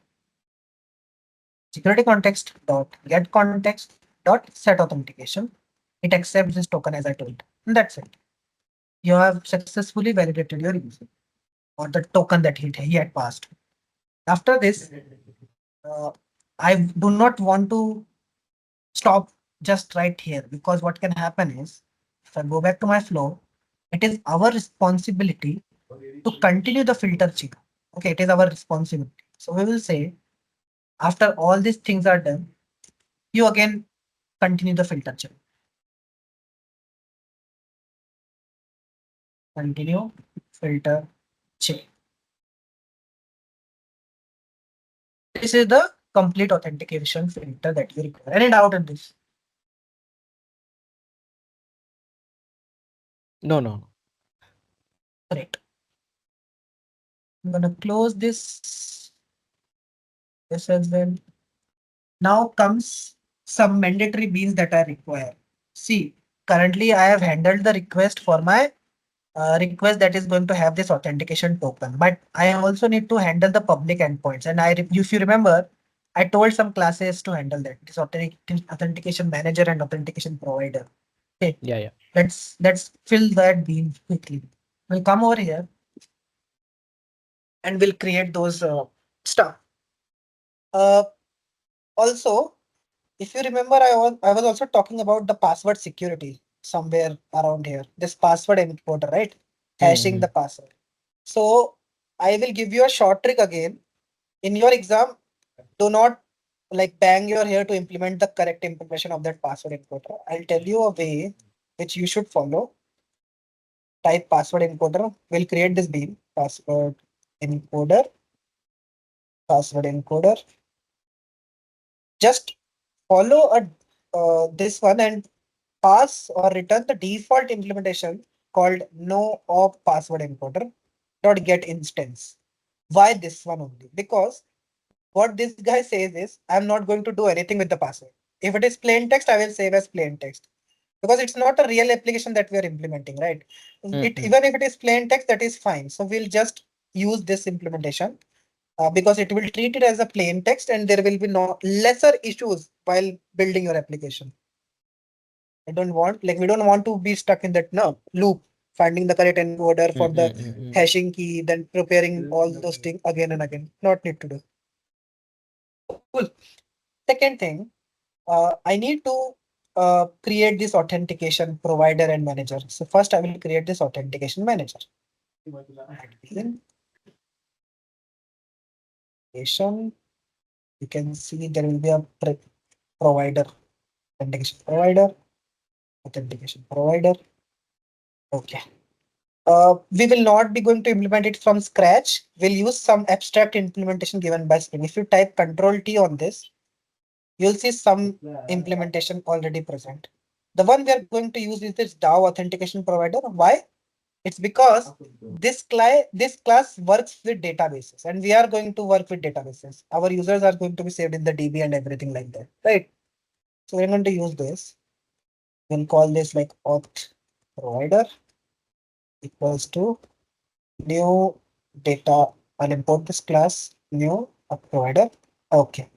Security context dot get context dot set authentication. It accepts this token as I told. And that's it. You have successfully validated your user or the token that he had passed. After this, uh, I do not want to stop just right here because what can happen is if I go back to my flow, it is our responsibility to continue the filter chain. Okay, it is our responsibility. So we will say after all these things are done, you again continue the filter chain. Continue filter chain. This is the complete authentication filter that you require. Any doubt in this? No, no, no. Great. I'm gonna close this as well. Now comes some mandatory beans that I require. See, currently I have handled the request for my request that is going to have this authentication token, but I also need to handle the public endpoints. And if you remember, I told some classes to handle that. This authentication manager and authentication provider. Okay, Yeah, yeah. let's fill that bean quickly. We'll come over here and we'll create those stuff. Uh, Also, if you remember, I was also talking about the password security somewhere around here. This password encoder, right? Hashing Mm-hmm. the password. So I will give you a short trick again. In your exam, do not like bang your hair to implement the correct implementation of that password encoder. I'll tell you a way which you should follow. Type password encoder. We'll create this bean. Encoder. Password encoder. Just follow this one and pass or return the default implementation called no op password encoder dot get instance. Why this one only? Because what this guy says is I'm not going to do anything with the password. If it is plain text, I will save as plain text because it's not a real application that we are implementing, right? It Mm-hmm. even if it is plain text, that is fine. So we'll just use this implementation because it will treat it as a plain text and there will be no lesser issues while building your application. We don't want to be stuck in that no loop, finding the correct encoder for the Mm-hmm. hashing key, then preparing all those things again and again. Not need to do. Cool. Second thing, I need to create this authentication provider and manager. So first I will create this authentication manager. Admin, authentication. You can see there will be a provider, authentication provider, authentication provider. Okay. We will not be going to implement it from scratch. We'll use some abstract implementation given by Spring. If you type Control T on this, you'll see some implementation already present. The one we are going to use is this DAO authentication provider. Why? It's because this class works with databases and we are going to work with databases. Our users are going to be saved in the DB and everything like that, right? So we're going to use this. We'll call this like auth provider equals to new data. I'll import this class new provider. Okay.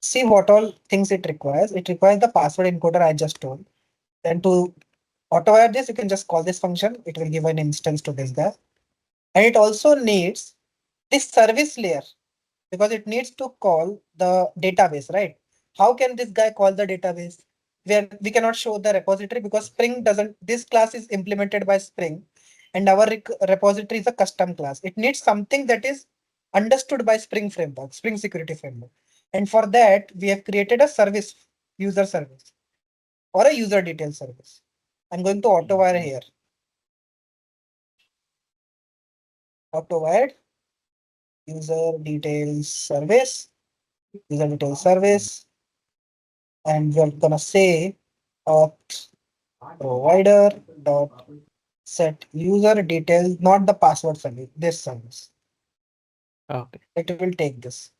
See what all things it requires. It requires the password encoder I just told. Then to auto-wire this, you can just call this function. It will give an instance to this guy. And it also needs this service layer because it needs to call the database, right? How can this guy call the database? Where we cannot show the repository because Spring doesn't, this class is implemented by Spring and our repository is a custom class. It needs something that is understood by Spring framework, Spring security framework. And for that, we have created a service, user service or a user detail service. I'm going to auto wire here. Auto wired user details service, user details service, and we're gonna say auth provider dot set user details, not the password service, this service. Okay. It will take this.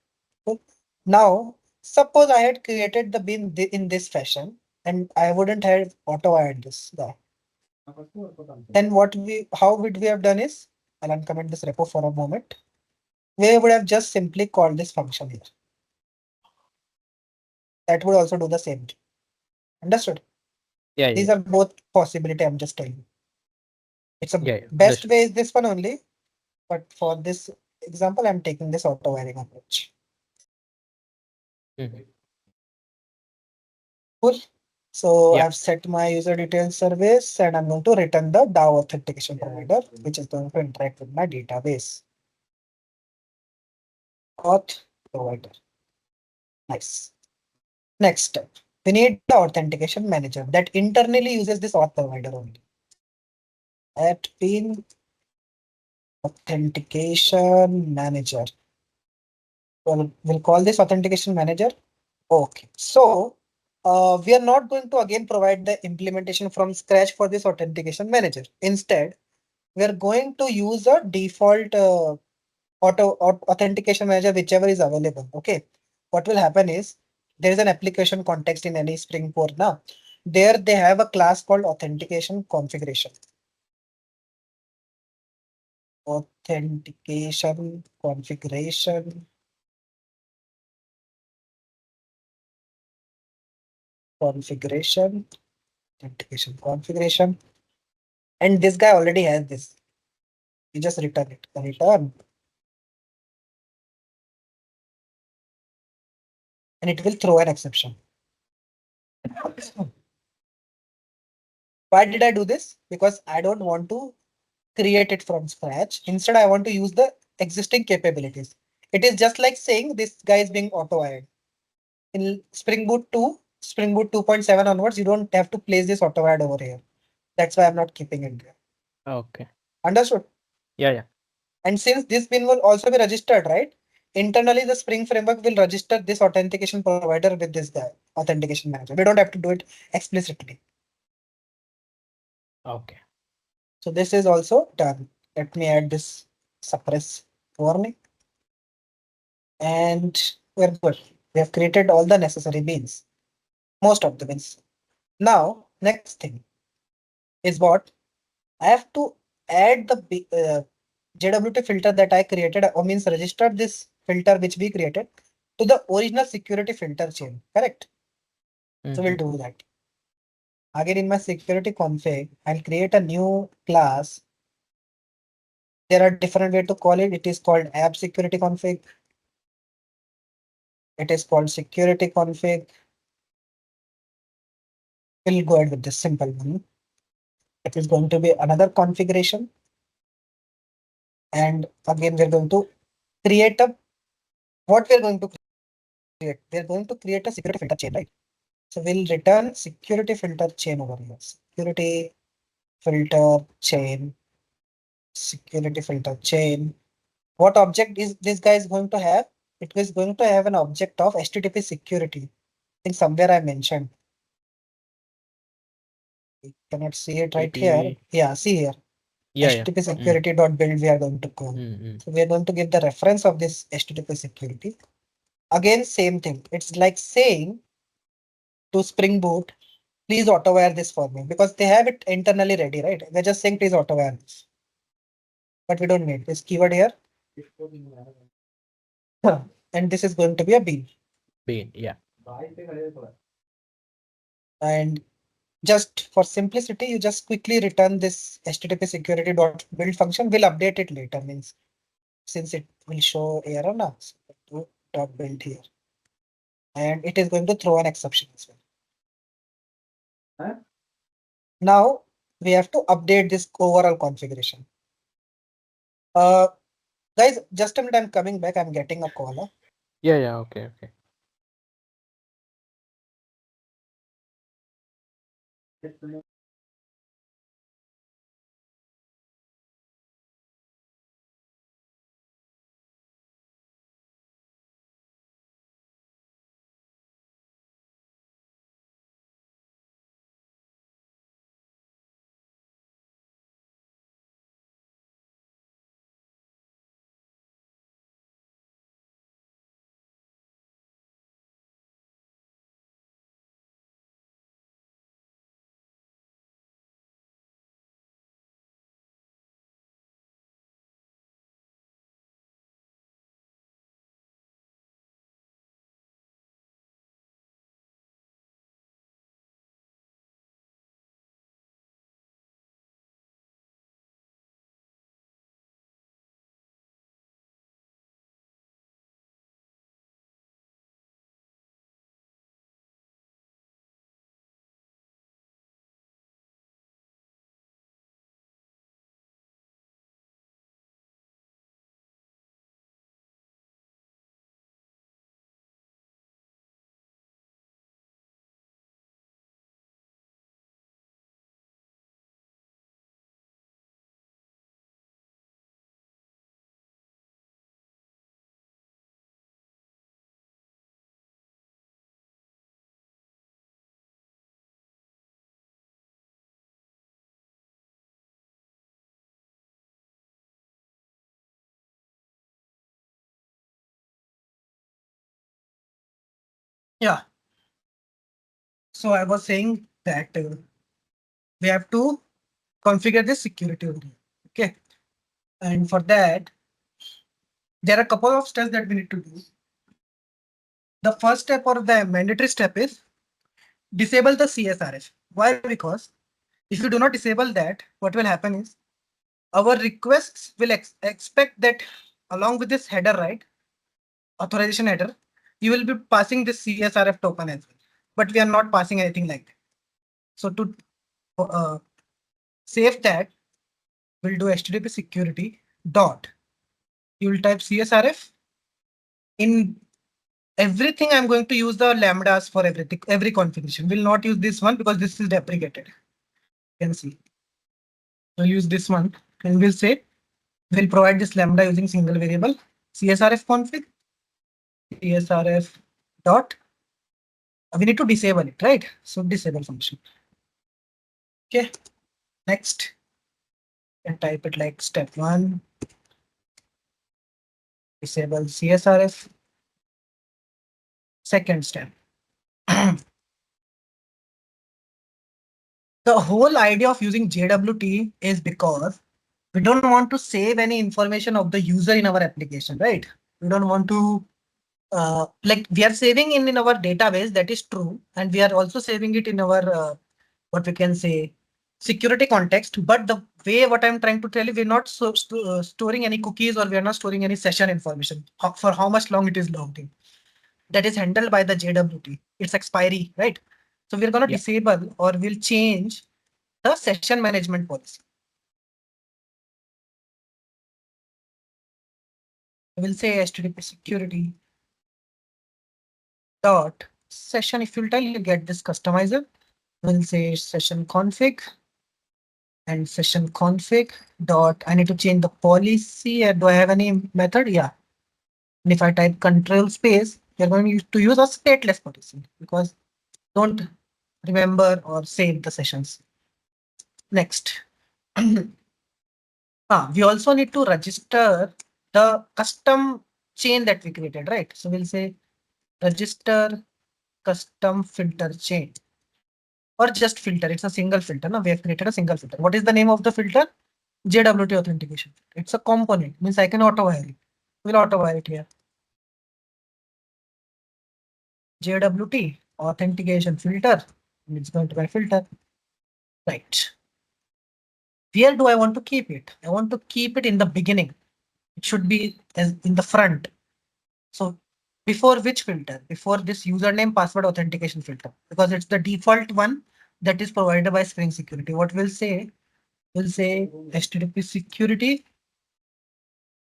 Okay. Now, suppose I had created the bin in this fashion and I wouldn't have auto wired this guy. Then how would we have done is, I'll uncomment this repo for a moment. We would have just simply called this function here. That would also do the same thing. Understood? Yeah, These yeah. are both possibility. I'm just telling you. It's a Yeah, yeah. best Understood. way is this one only, but for this example, I'm taking this auto wiring approach. Mm-hmm. Cool. So Yeah. I've set my user details service and I'm going to return the DAO authentication provider, which is going to interact with my database. Auth provider. Nice. Next step. We need the authentication manager that internally uses this auth provider only. At pin authentication manager. Well, we'll call this authentication manager. Okay. So we are not going to again provide the implementation from scratch for this authentication manager. Instead, we are going to use a default authentication manager, whichever is available. Okay. What will happen is there is an application context in any Spring Core now. There they have a class called authentication configuration. Authentication configuration. Configuration. Authentication configuration. And this guy already has this. You just return it. Return. And it will throw an exception. Why did I do this? Because I don't want to create it from scratch. Instead, I want to use the existing capabilities. It is just like saying this guy is being auto-wired. In Spring Boot 2, Spring Boot 2.7 onwards, you don't have to place this auto-wired over here. That's why I'm not keeping it there. Okay. Understood? Yeah, yeah. And since this bin will also be registered, right? Internally, the Spring framework will register this authentication provider with this guy, authentication manager. We don't have to do it explicitly. Okay. So this is also done. Let me add this suppress warning. And we're good. We have created all the necessary beans, most of the beans. Now, next thing is what I have to add the JWT filter that I created, or means registered this filter which we created to the original security filter chain, correct? So we'll do that. Again, in my security config, I'll create a new class. There are different way to call it. It is called app security config. It is called security config. We'll go ahead with this simple one. It is going to be another configuration. And again, we're going to create a, what we're going to create. We're going to create a security filter chain, right? So we'll return security filter chain over here. Security filter chain, security filter chain. What object is this guy is going to have? It is going to have an object of HTTP security. I think somewhere I mentioned. You cannot see it right here. Yeah, see here. Yeah, yeah. HTTP security dot build we are going to call. So we are going to give the reference of this HTTP security. Again, same thing. It's like saying to Spring Boot, please auto-wire this for me because they have it internally ready, right? They're just saying please auto-wire this. But we don't need this keyword here. And this is going to be a bean. Bean, yeah. And just for simplicity, you just quickly return this HTTP security dot build function. We'll update it later, means since it will show error now. So dot build here. And it is going to throw an exception as well. Now we have to update this overall configuration. Guys, just a minute, I'm coming back. I'm getting a call. Huh? Yeah, yeah. Okay, okay. So I was saying that we have to configure this security over here. Okay. And for that, there are a couple of steps that we need to do. The first step or the mandatory step is disable the CSRF. Why? Because if you do not disable that, what will happen is our requests will expect that along with this header, right? Authorization header, you will be passing this CSRF token as well. But we are not passing anything like that. So to uh, save that, we'll do HTTP security dot. You will type CSRF. In everything, I'm going to use the lambdas for everything, every configuration. We'll not use this one because this is deprecated. You can see. We'll use this one and we'll say we'll provide this lambda using single variable CSRF config CSRF dot. We need to disable it, right? So disable function. Okay. Next, and type it like step 1. Disable CSRF. Second step. The whole idea of using JWT is because we don't want to save any information of the user in our application, right? We don't want to like we are saving in our database, that is true, and we are also saving it in our what we can say security context. But the way what I'm trying to tell you, we're not storing any cookies or we are not storing any session information for how much long it is logged in. That is handled by the JWT. It's expiry, right? So we're going to Yeah. disable or we'll change the session management policy. We'll say HTTP security dot session. If you'll tell you get this customizer, we'll say session config and session config dot. I need to change the policy. Do I have any method? Yeah. And if I type control space, you're going to use a stateless policy because don't remember or save the sessions. Next. We also need to register the custom chain that we created, right? So we'll say register custom filter chain or just filter. It's a single filter. Now we have created a single filter. What is the name of the filter? JWT authentication. It's a component, means I can auto wire it. We'll auto wire it here. JWT authentication filter. It's going to be a filter. Right. Where do I want to keep it? I want to keep it in the beginning. It should be as in the front. So before which filter? Before this username password authentication filter, because it's the default one that is provided by Spring Security. What we'll say HTTP security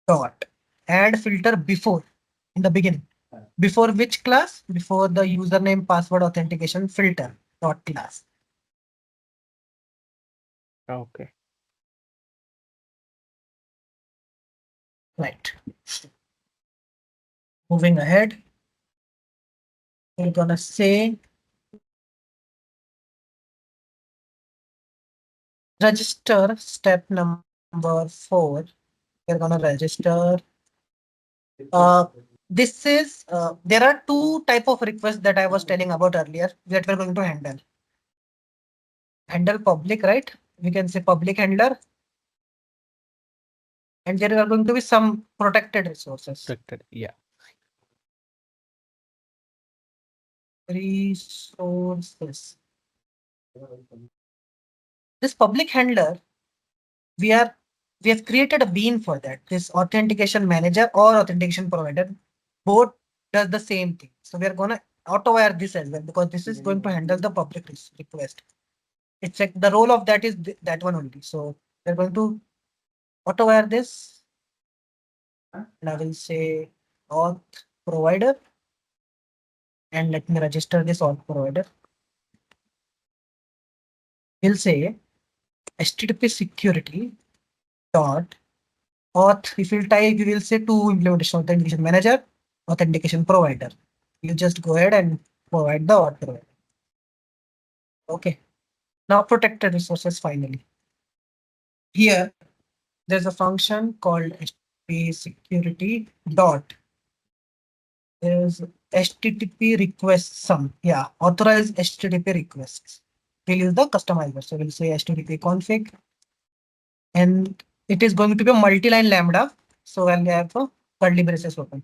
dot add filter before in the beginning. Before which class? Before the username password authentication filter dot class. Okay. Right. Moving ahead, we're gonna say register step number 4. We're gonna register. Uh, this is there are two type of requests that I was telling about earlier that we're going to handle. Handle public, right? We can say public handler, and there are going to be some protected resources. Protected. Yeah. Resources. This public handler, we are we have created a bean for that. This authentication manager or authentication provider both does the same thing. So we are gonna auto wire this as well because this is going to handle the public request. It's like the role of that is that one only. So we're going to auto wire this, and I will say auth provider, and let me register this auth provider. We'll say HTTP security dot auth. If you type, you will say two implementation authentication manager, authentication provider. You just go ahead and provide the auth provider. Okay. Now protected resources finally. Here, there's a function called HTTP security dot. There's HTTP request sum. Yeah, authorize HTTP requests. We'll use the customizer. So we'll say HTTP config, and it is going to be a multi-line lambda. So I'll have a curly braces open.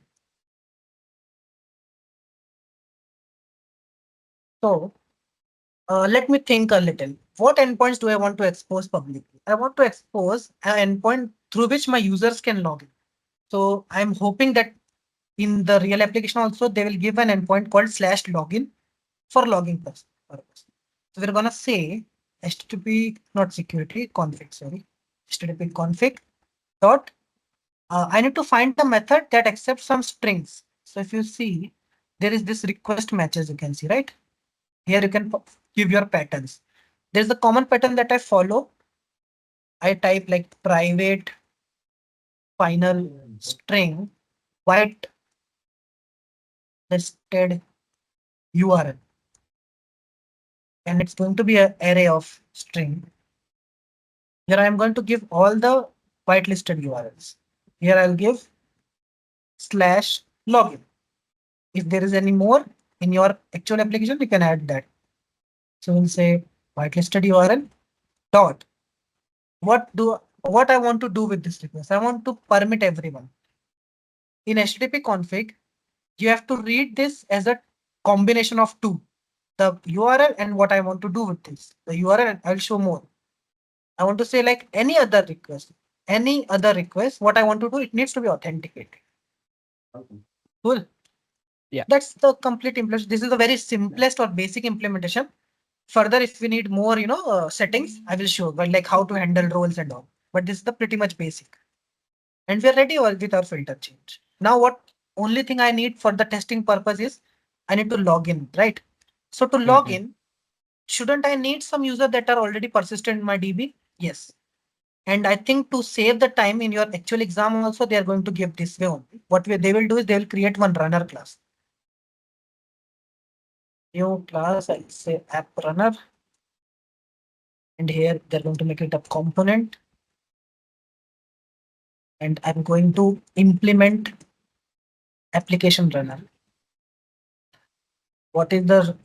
So let me think a little. What endpoints do I want to expose publicly? I want to expose an endpoint through which my users can log in. So I'm hoping that in the real application also, they will give an endpoint called /login for logging purpose. So we're gonna say HTTP, not security config, sorry, HTTP config dot. I need to find a method that accepts some strings. So if you see, there is this request matches you can see, right? Here you can give your patterns. There's a common pattern that I follow. I type like private final string white listed URL, and it's going to be an array of string. Here I'm going to give all the whitelisted URLs. Here I'll give /login. If there is any more in your actual application, you can add that. So we'll say whitelisted URL dot. What I want to do with this request? I want to permit everyone. In HTTP config, you have to read this as a combination of two, the URL and what I want to do with this. The URL, and I'll show more. I want to say like any other request, what I want to do, it needs to be authenticated. Cool. Yeah. That's the complete implementation. This is the very simplest or basic implementation. Further, if we need more, settings, I will show, but like how to handle roles and all. But this is the pretty much basic. And we're ready with our filter change. Now, what only thing I need for the testing purpose is I need to log in, right? So to log Mhm. in, shouldn't I need some user that are already persistent in my DB? Yes. And I think to save the time in your actual exam also, they are going to give this way only. They will do is they will create one runner class. New class, I'll say app runner. And here they're going to make it a component. And I'm going to implement application runner. What is the,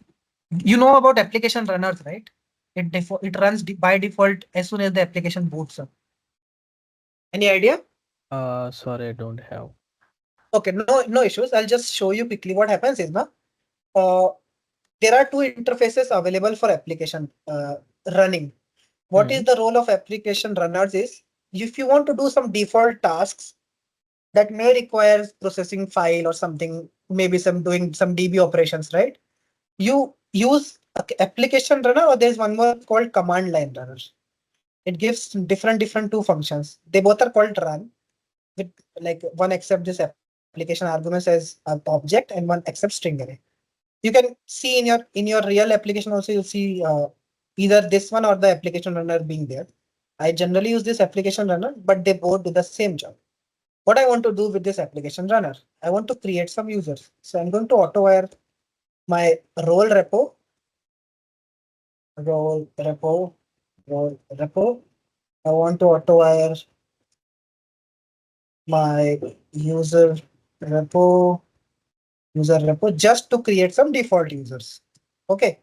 you know about application runners, right? It runs by default as soon as the application boots up. Any idea? Sorry, I don't have. Okay, no issues. I'll just show you quickly what happens is now. Uh, there are two interfaces available for application running. What is Mm. the role of application runners is if you want to do some default tasks that may require processing file or something, maybe some doing some DB operations, right? You use application runner, or there's one more called command line runner. It gives different two functions. They both are called run, with like one accept this application arguments as an object and one accept string array. You can see in your real application also you'll see either this one or the application runner being there. I generally use this application runner, but they both do the same job. What I want to do with this application runner, I want to create some users. So I'm going to auto wire my role repo, role repo. I want to auto wire my user repo, just to create some default users. Okay.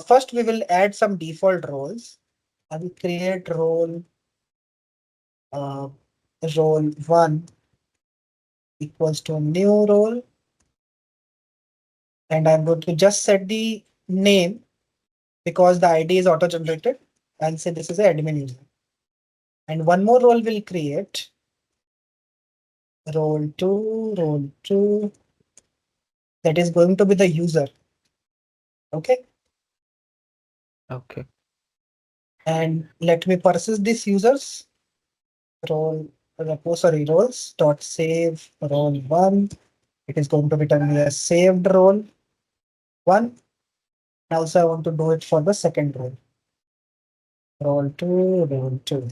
First, we will add some default roles. I will create uh, role one equals to new role, and I'm going to just set the name because the ID is auto generated and say this is an admin user. And one more role will create role two that is going to be the user. Okay. Okay. And let me persist these users role roles dot save role one. It is going to return me a saved role one. And also I want to do it for the second role two.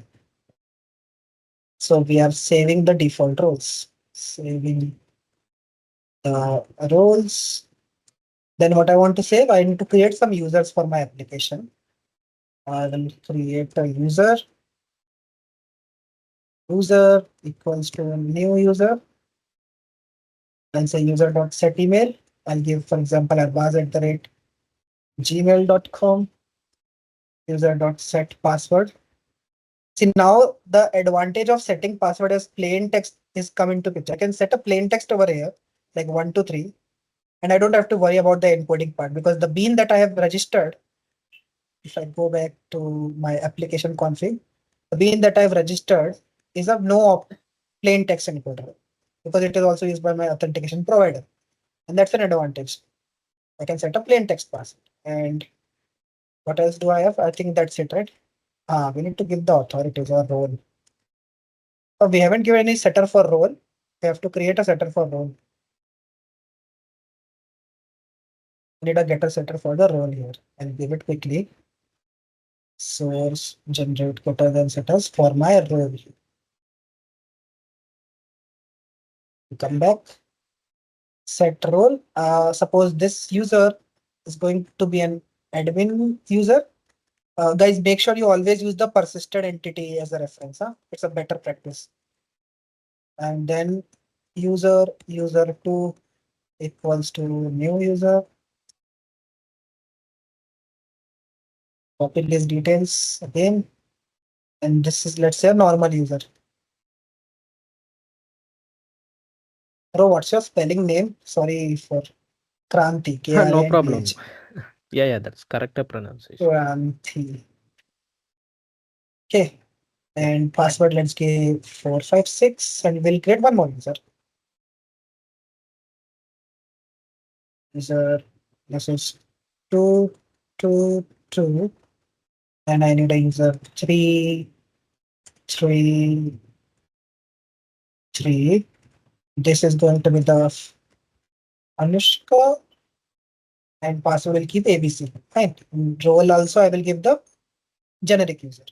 So we are saving the default roles, saving the roles. Then what I want to save, I need to create some users for my application. I will create a user equals to a new user. I'll say user.set email. I'll give, for example, arbaz@gmail.com. User.set password. See, now the advantage of setting password as plain text is coming to picture. I can set a plain text over here, like 123, and I don't have to worry about the encoding part because the bean that I have registered, if I go back to my application config, the bean that I've registered is a plain text encoder because it is also used by my authentication provider. And that's an advantage. I can set a plain text password. And what else do I have? I think that's it, right? We need to give the authorities or role. Oh, we haven't given any setter for role. We have to create a setter for role. We need a getter setter for the role here. I'll give it quickly. Source generate getter then setters for my role. Come back. Set role. Suppose this user is going to be an admin user. Guys, make sure you always use the persisted entity as a reference. Huh? It's a better practice. And then user2 equals to new user. Copy these details again. And this is, let's say, a normal user. Bro, what's your spelling name? Sorry for Kranti, No problem. K-R-A-N-T-H. Yeah, that's correct pronunciation. Kranti. Okay. And password, let's give 456, and we'll create one more user. User, this is 222. And I need a user 333. This is going to be the Anushka, and password will keep ABC. Fine. Role also I will give the generic user.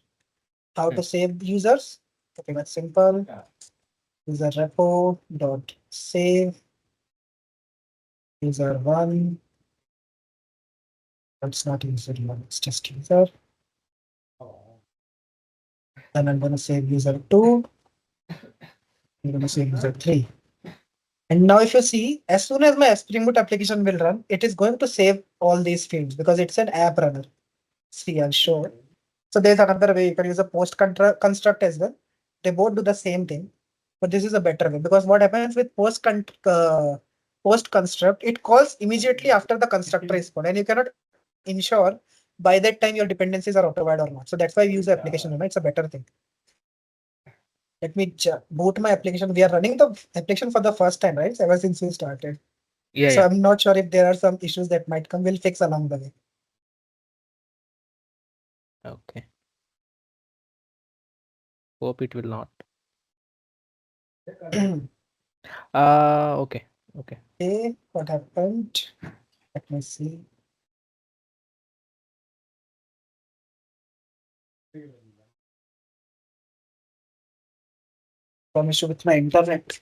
How to save users? Okay, that's simple. User repo dot save user one. That's not user one, it's just user. Then I'm going to save user two. I'm going to save user three. And now if you see, as soon as my Springboot application will run, it is going to save all these fields because it's an app runner. See, I'll show. So there's another way you can use a construct as well. They both do the same thing, but this is a better way because what happens with post construct, it calls immediately after the constructor is called, and you cannot ensure by that time your dependencies are auto-wide or not. So that's why we use the application runner. It's a better thing. Let me boot my application. We are running the application for the first time, right? Ever since we started. Yeah, So yeah. I'm not sure if there are some issues that might come. We'll fix along the way. Okay. Hope it will not. Okay. Okay. Okay, what happened? Let me see. Some issue with my internet.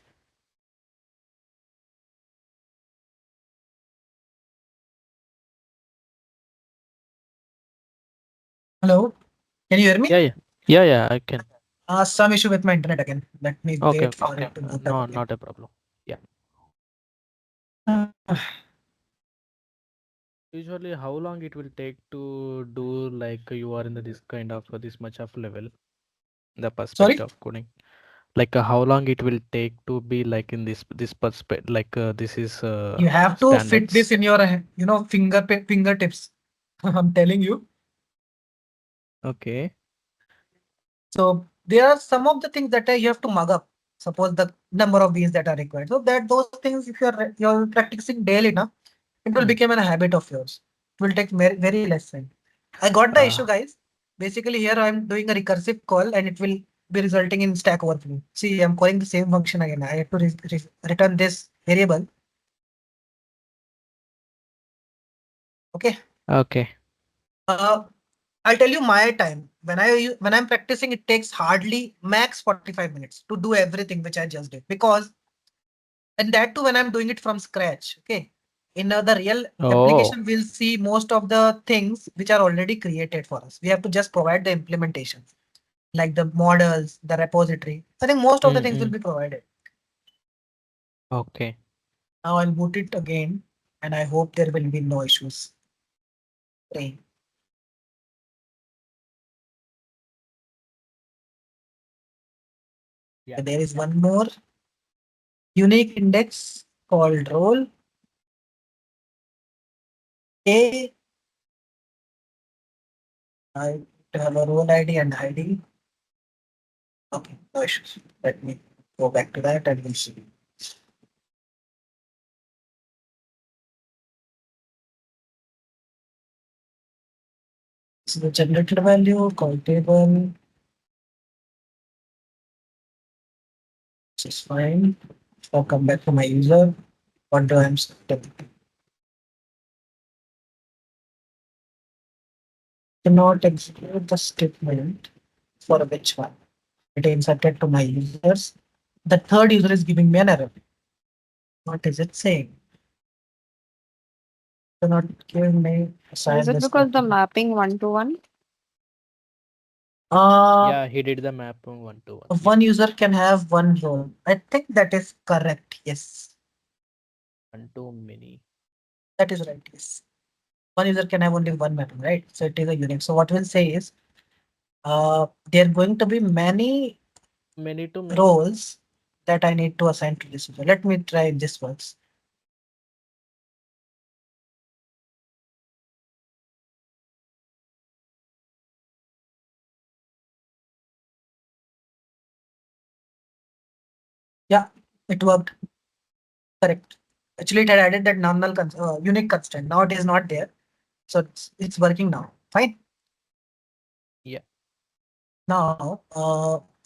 Hello, can you hear me? Yeah, yeah. Yeah, yeah, I can. Some issue with my internet again. Let me Okay, wait okay. for it to boot No, up again. not a problem. Yeah. Uh, Usually, how long it will take to do like you are in this kind of this much of level, the Sorry, perspective of coding? Like how long it will take to be like in this perspective? Like this is you have to fit standards. this in your, fingertips. I'm telling you. Okay. So there are some of the things that you have to mug up. Suppose the number of beans that are required. So that those things, if you're practicing daily enough, it will Hmm. become a habit of yours. It will take very less time. I got the issue, Uh, guys. Basically, here I'm doing a recursive call, and it will be resulting in Stack Overflow. See, I'm calling the same function again. I have to return this variable. Okay. okay. Uh, I'll tell you my time. When I'm practicing, it takes hardly max 45 minutes to do everything which I just did because, and that too when I'm doing it from scratch. Okay. In the real Oh, application, we'll see most of the things which are already created for us. We have to just provide the implementation, like the models, the repository. I think most of the things will mm-mm. be provided. Okay. Now I'll boot it again and I hope there will be no issues. Praying. Yeah. There is one more unique index called role. A, I have a role ID and ID. Okay, no issues. Let me go back to that and we'll see. So the generated value called table, which is fine. I'll come back to my user. What do I am setting? Cannot execute the statement for which one? It is inserted to my users. The third user is giving me an error. What is it saying? Do not give me Is assign it this. because the mapping 1 to 1? Uh, Yeah, he did the map from 1 to 1. Yeah. one user can have one role. I think that is correct. Yes, One too many. that is right. Yes, one user can have only one mapping, right? So it is a unique. So what we'll say is, there are going to be many Many to many. roles that I need to assign to this user. Let me try if this works. Yeah, it worked. Correct. Actually, it had added that unique constraint. Now it is not there. So it's working now. Fine. Yeah. Now,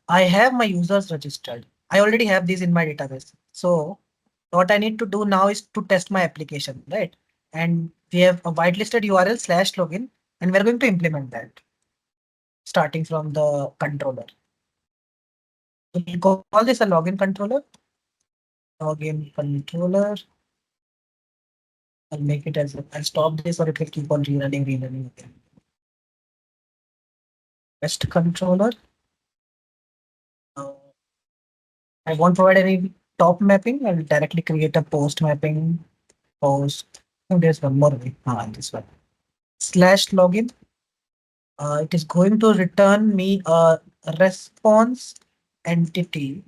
I have my users registered. I already have these in my database. So what I need to do now is to test my application, right? And we have a whitelisted URL slash login, and we're going to implement that starting from the controller. We'll call this a login controller. Login controller. I'll make it as I'll stop this or it will keep on rerunning again. Best controller. Uh, I won't provide any top mapping. I'll directly create a post mapping. Post. Oh, there's one more way. This one. Slash login. It is going to return me a response entity.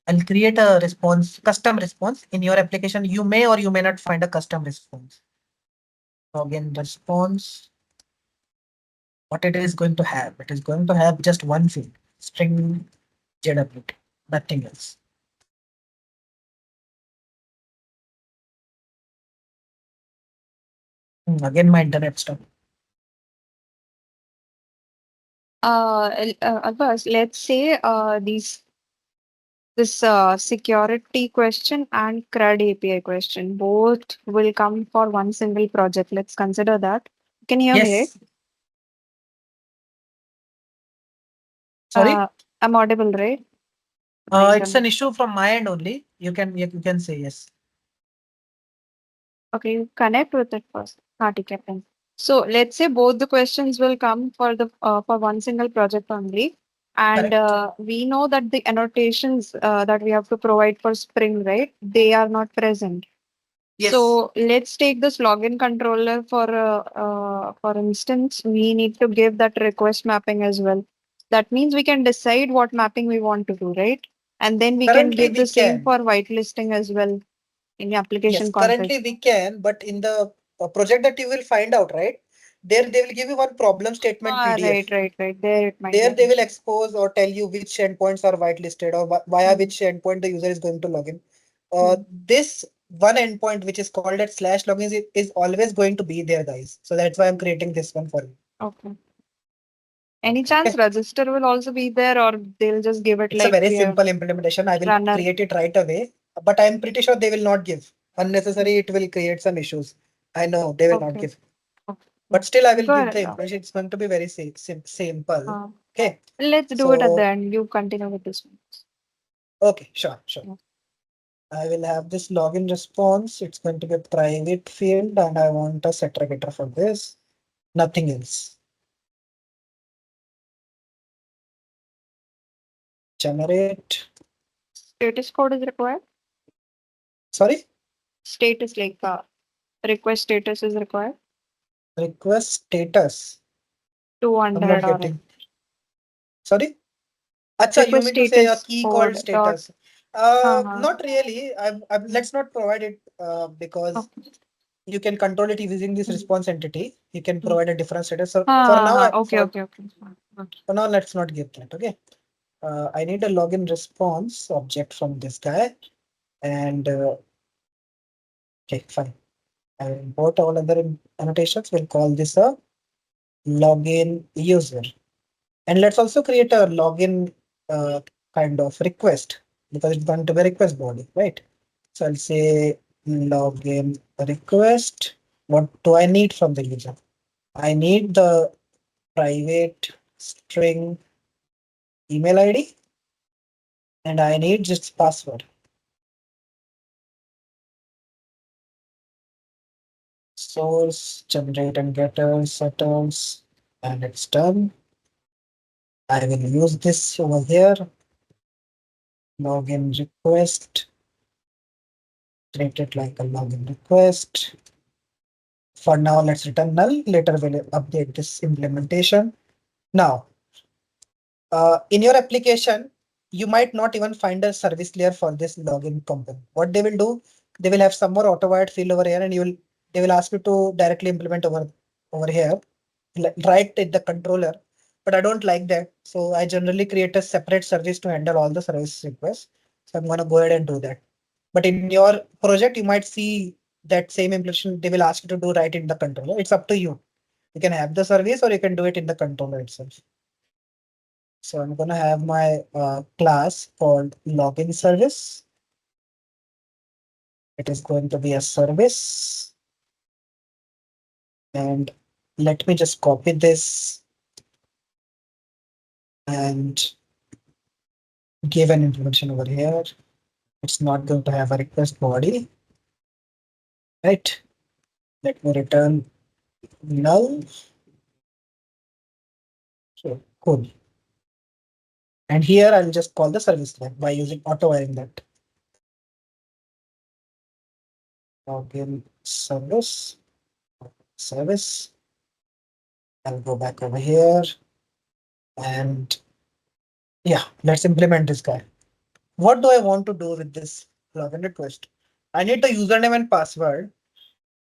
I'll create a response, custom response in your application. You may or you may not find a custom response. Login response. What it is going to have? It is going to have just one field, string JWT, nothing else. Again, my internet stuff. Abbas, let's say this security question and CRUD API question both will come for one single project. Let's consider that. Can you hear me, right? Yes. Sorry. I'm audible, right? My It's an internet. issue from my end only. You can say yes. Okay, you connect with it first. ठीक है, fine. So let's say both the questions will come for one single project only, and Correct. we know that the annotations that we have to provide for Spring, right? They are not present. So Yes. let's take this login controller for instance, we need to give that request mapping as well. That means we can decide what mapping we want to do, right? And then we can Currently give we the same can. for whitelisting as well in the Yes, application config. currently we can, but in the project that you will find out, right? There they will give you one problem statement Ah, PDF. right. There it might be There an they will issue. expose or tell you which endpoints are whitelisted or via Hmm. which endpoint the user is going to log in. Hmm. This one endpoint which is called at slash login is always going to be there, guys. So that's why I'm creating this one for you. Okay. Any Okay. chance Okay. register will also be there, or they'll just give it It's a like very we have simple implementation. I will runner? create it right away, but I'm pretty sure they will not give. Hmm. Unnecessary, it will create some issues. I know they will not Okay. give. Okay. But still, I will Go give ahead. the information. It's going to be very simple. Uh, Okay. let's do it at the So, end. You continue with this one. okay, sure. Yeah. I will have this login response. It's going to be a private field and I want a setter getter for this. Nothing else. Generate. Status code is required. Sorry. status, like request status is required. Request status. I'm not 200 or getting. Sorry. Acha, you request mean to say a status key called code dot. status? Uh-huh. Not really. Let's not provide it because Okay. you can control it using this response entity. You can provide a different status. So for now, Okay, okay, okay. Okay. for now, let's not give that. Okay. I need a login response object from this guy, and okay, fine. I will import all other annotations. We'll call this a login user. And let's also create a login kind of request because it's going to be a request body, right? So I'll say login request. What do I need from the user? I need the private string email ID and I need just password. Source, generate and getter, setters, and it's done. I will use this over here. Login request, treat it like a login request. For now, let's return null. Later, we'll update this implementation. Now, in your application, you might not even find a service layer for this login component. What they will do, they will have some more auto-wired field over here, and they will ask you to directly implement over here, right at the controller. But I don't like that, so I generally create a separate service to handle all the service requests. So I'm gonna go ahead and do that. But in your project, you might see that same implementation they will ask you to do right in the controller. It's up to you. You can have the service or you can do it in the controller itself. So I'm going to have my class called login service. It is going to be a service. And let me just copy this and give an information over here. It's not going to have a request body, right? Let me return null. So cool. And here I'll just call the service line by using auto wiring that. Login service. I'll go back over here and yeah, let's implement this guy. What do I want to do with this login request? I need the username and password,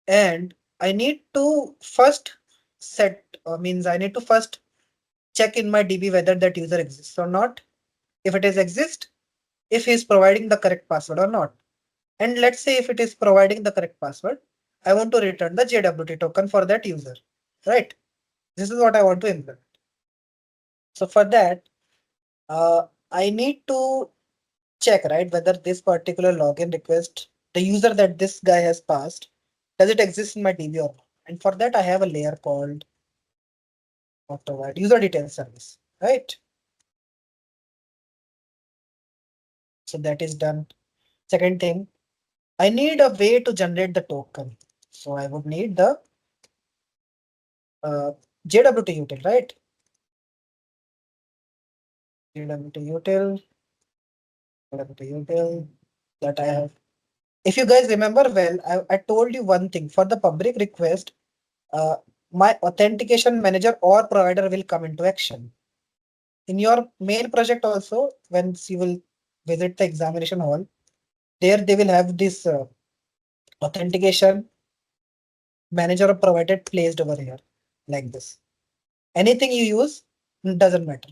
and I need to first means I need to first check in my DB whether that user exists or not. If it is exist, if he is providing the correct password or not. And let's say if it is providing the correct password, I want to return the JWT token for that user, right? This is what I want to implement. So for that, I need to check, right, whether this particular login request, the user that this guy has passed, does it exist in my DB or not? And for that, I have a layer called auto-write user details service, right? So that is done. Second thing, I need a way to generate the token. So I would need the uh, JWT util, right? JWT util, JWT util that I have. If you guys remember well, I told you one thing for the public request, uh, my authentication manager or provider will come into action. In your main project also, once you will visit the examination hall, there they will have this authentication manager or provider placed over here like this. Anything you use doesn't matter.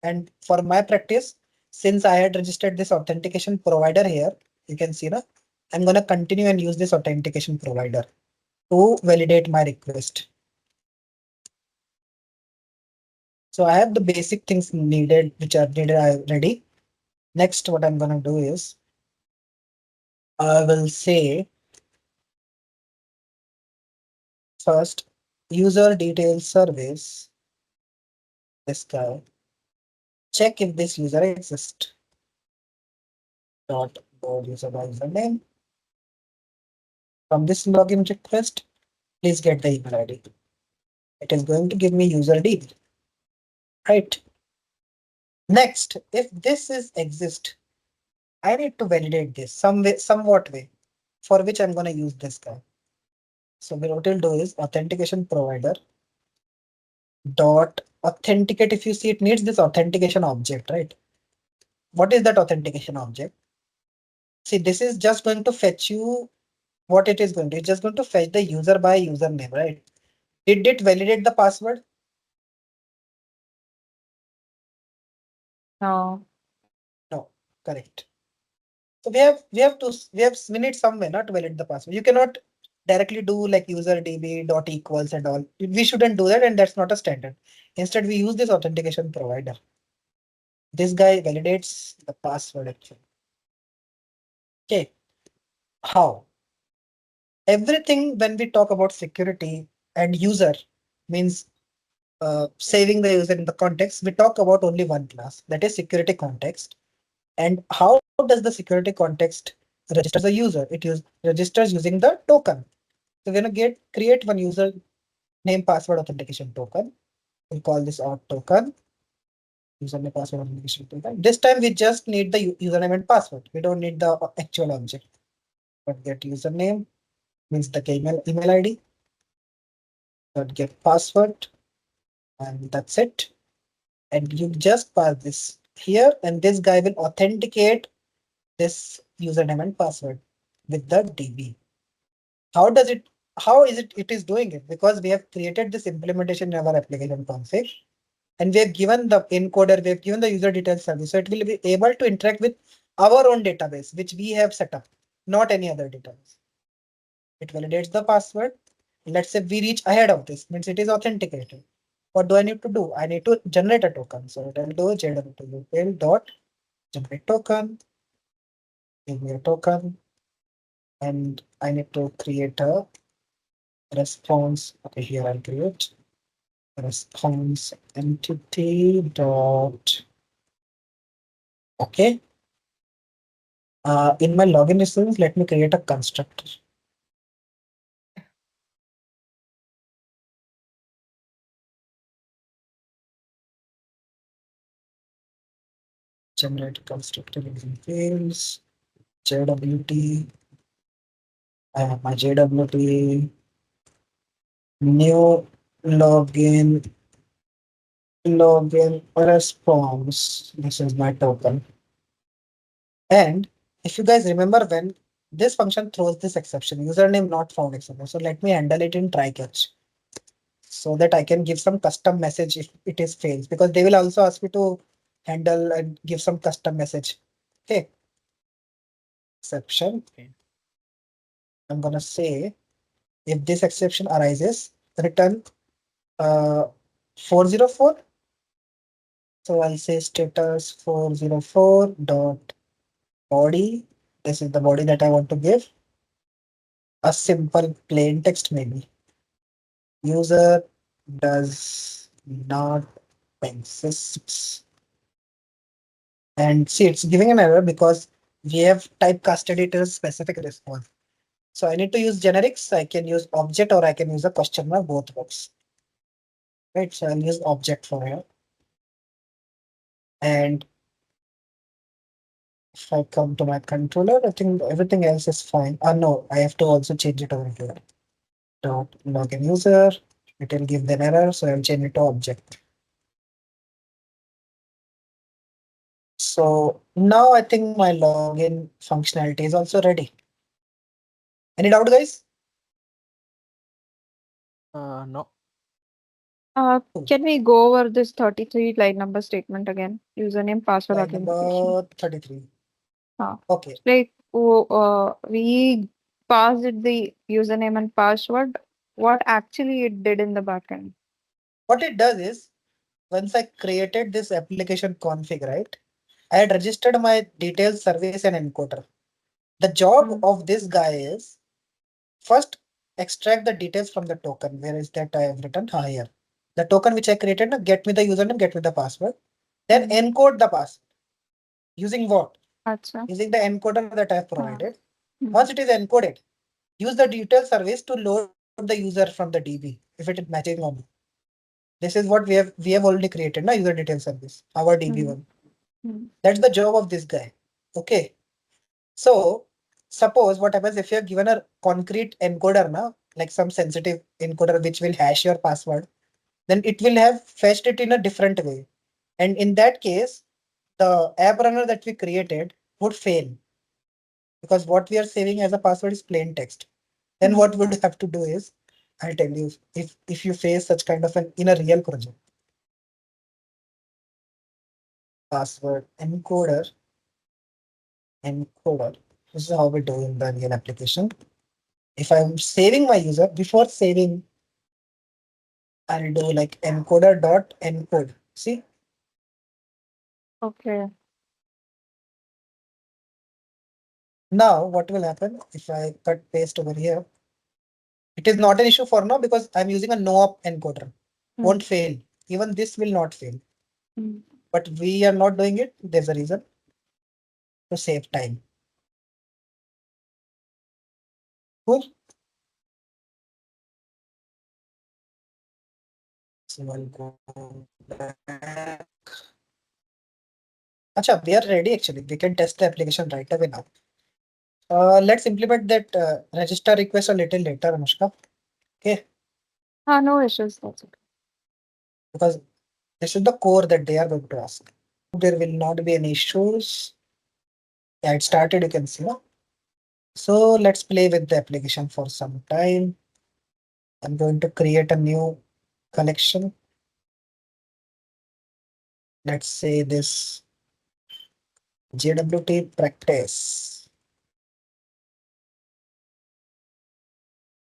And for my practice, since I had registered this authentication provider here, you can see that I'm going to continue and use this authentication provider to validate my request. So I have the basic things needed, which are needed already. Next, what I'm going to do is I will say first user details service, this guy, check if this user exists. Dot board user by username. From this login request, please get the email ID. It is going to give me user ID, right? Next, if this is exist, I need to validate this some way, somewhat way. for which I'm going to use this guy. So what we'll do is authentication provider dot authenticate. If you see, it needs this authentication object, right? What is that authentication object? See, this is just going to fetch you what it is going to. It's just going to fetch the user by username, right? Did it validate the password? No. No, correct. So we need some way not to validate the password. You cannot directly do like user db dot equals and all. We shouldn't do that, and that's not a standard. Instead, we use this authentication provider. This guy validates the password actually. Okay, how? Everything when we talk about security and user means saving the user in the context, we talk about only one class, that is security context. And how does the security context registers the user? Registers using the token. So we're gonna create one user name password authentication token. We'll call this auth token. Username password authentication token. This time we just need the username and password. We don't need the actual object. But get username means the email ID. Dot get password, and that's it. And you just pass this here, and this guy will authenticate this username and password with the DB. How does it? How is it is doing it? Because we have created this implementation in our application config, and we have given the encoder, we have given the user details service, so it will be able to interact with our own database, which we have set up, not any other database. It validates the password. Let's say we reach ahead of this, means it is authenticated. What do I need to do? I need to generate a token. So what I'll do JWT dot generate token, give me a token, and I need to create a response. Okay, here I'll create response entity dot. Okay. In my login instance, let me create a constructor. Generate constructor using fields. JWT. I have my JWT new login response. This is my token. And if you guys remember when this function throws this exception, username not found exception. So let me handle it in try catch so that I can give some custom message if it is fails, because they will also ask me to handle and give some custom message. Okay. Exception. Okay. I'm gonna say if this exception arises, return 404. So I'll say status 404 dot body. This is the body that I want to give. A simple plain text maybe. User does not exist. And see, it's giving an error because we have typecasted it as specific response. So I need to use generics. I can use object or I can use a question mark, both works. Right, so I'll use object for here. And if I come to my controller, I think everything else is fine. No, I have to also change it over here. Dot login user, it will give an error, so I'll change it to object. So now I think my login functionality is also ready. Any doubt, guys? No. Can we go over this 33 line number statement again? Username, password Line authentication. number 33. Uh, Okay. like we passed it the username and password. What actually it did in the backend? What it does is, once I created this application config, right, I had registered my details, service, and encoder. The job Mm. of this guy is first extract the details from the token. Where is that I have written? Here. The token which I created, get me the username, get me the password. Then Mm. encode the password. Using what? Acha. Using the encoder that I have provided. Once Mm. it is encoded, use the detail service to load the user from the DB if it is matching or not. This is what we have already created, na user detail service, our DB Mm. one. Mm. That's the job of this guy. Okay. So suppose what happens if you are given a concrete encoder, na, like some sensitive encoder which will hash your password, then it will have fetched it in a different way. And in that case, the app runner that we created would fail because what we are saving as a password is plain text. Then what would have to do is, I'll tell you, if you face such kind of an in a real project, password encoder. This is how we do in the real application. If I'm saving my user, before saving, I'll do like encoder dot encode. See, Okay. now what will happen if I cut paste over here? It is not an issue for now because I'm using a no-op encoder. Won't fail. Even this will not fail. Mm. But we are not doing it. There's a reason to save time. Cool. So I'll go back. Acha, we are ready actually. We can test the application right away now. Let's implement that register request a little later, Anushka. Okay, No issues. That's okay. because this is the core that they are going to ask. There will not be any issues. Yeah, it started, you can see. No? So let's play with the application for some time. I'm going to create a new collection. Let's say this JWT practice.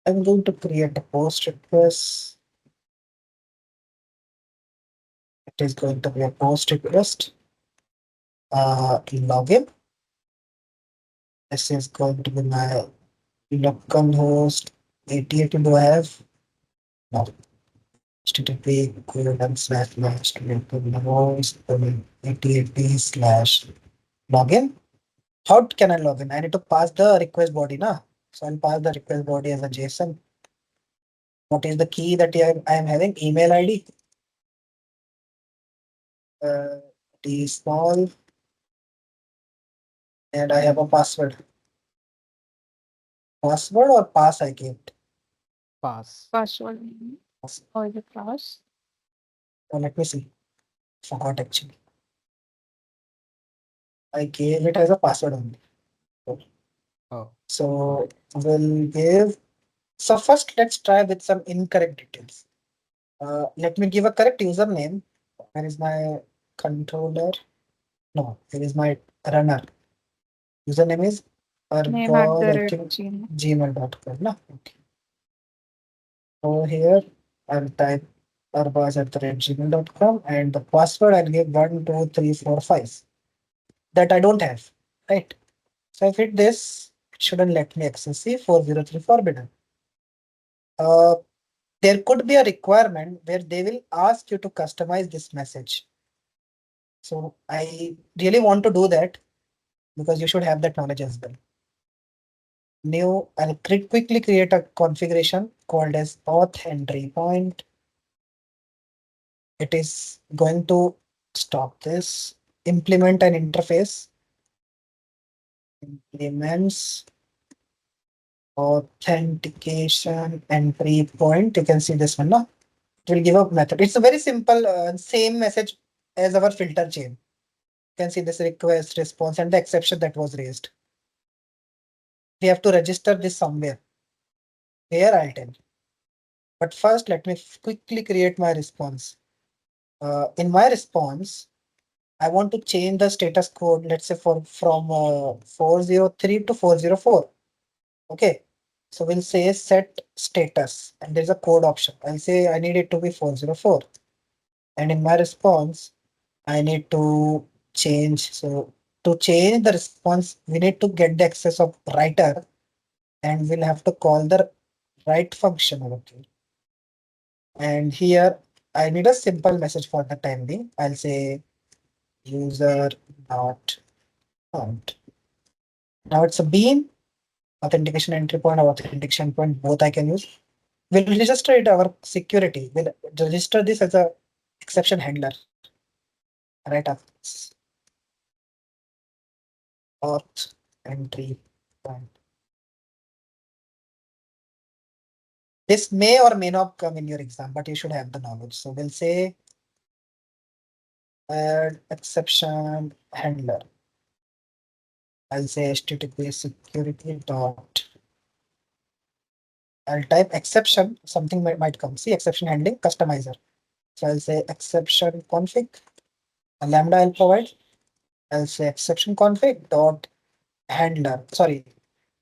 I'm going to create a post request. It is going to be a post request. Login. This is going to be my localhost 8080. Do I have? No. HTTP ://localhost 8080 slash login. How can I log in? I need to pass the request body, na? So I'll pass the request body as a JSON. What is the key that I am having? Email ID. T small, and I have a password. Password or pass I gave it? Pass. Password. Pass. Or the class. Let me see. Forgot actually. I gave it as a password only. Oh, So we'll give. So first, let's try with some incorrect details. Let me give a correct username. Where is my controller? No, here is my runner. Username is Name at the red argo@gmail.com. Gmail. Gmail.com. No? Okay. So here I'll type arbaz@gmail.com and the password I'll give 12345 that I don't have. Right. So if hit this, it shouldn't let me access the 403 forbidden. Uh, there could be a requirement where they will ask you to customize this message. So I really want to do that because you should have that knowledge as well. New, I'll quickly create a configuration called as auth entry point. It is going to stop this. Implement an interface. Implements authentication entry point. You can see this one now. It will give a method. It's a very simple, same message as our filter chain. You can see this request, response, and the exception that was raised. We have to register this somewhere. Here I'll tell you. But first, let me quickly create my response. In my response, I want to change the status code, let's say from 403 to 404. Okay. So we'll say set status and there's a code option. I'll say I need it to be 404. And in my response, I need to change. So to change the response, we need to get the access of writer and we'll have to call the write function over here. And here I need a simple message for the time being. I'll say user dot count. Now it's a bean, authentication entry point or authentication point, both I can use. We'll register it our security. We'll register this as a exception handler right after this. Auth entry point. This may or may not come in your exam, but you should have the knowledge. So we'll say add exception handler. I'll say HTTP security dot. I'll type exception, something might come. See exception handling customizer. So I'll say exception config, a lambda I'll provide. I'll say exception config dot handler. Sorry,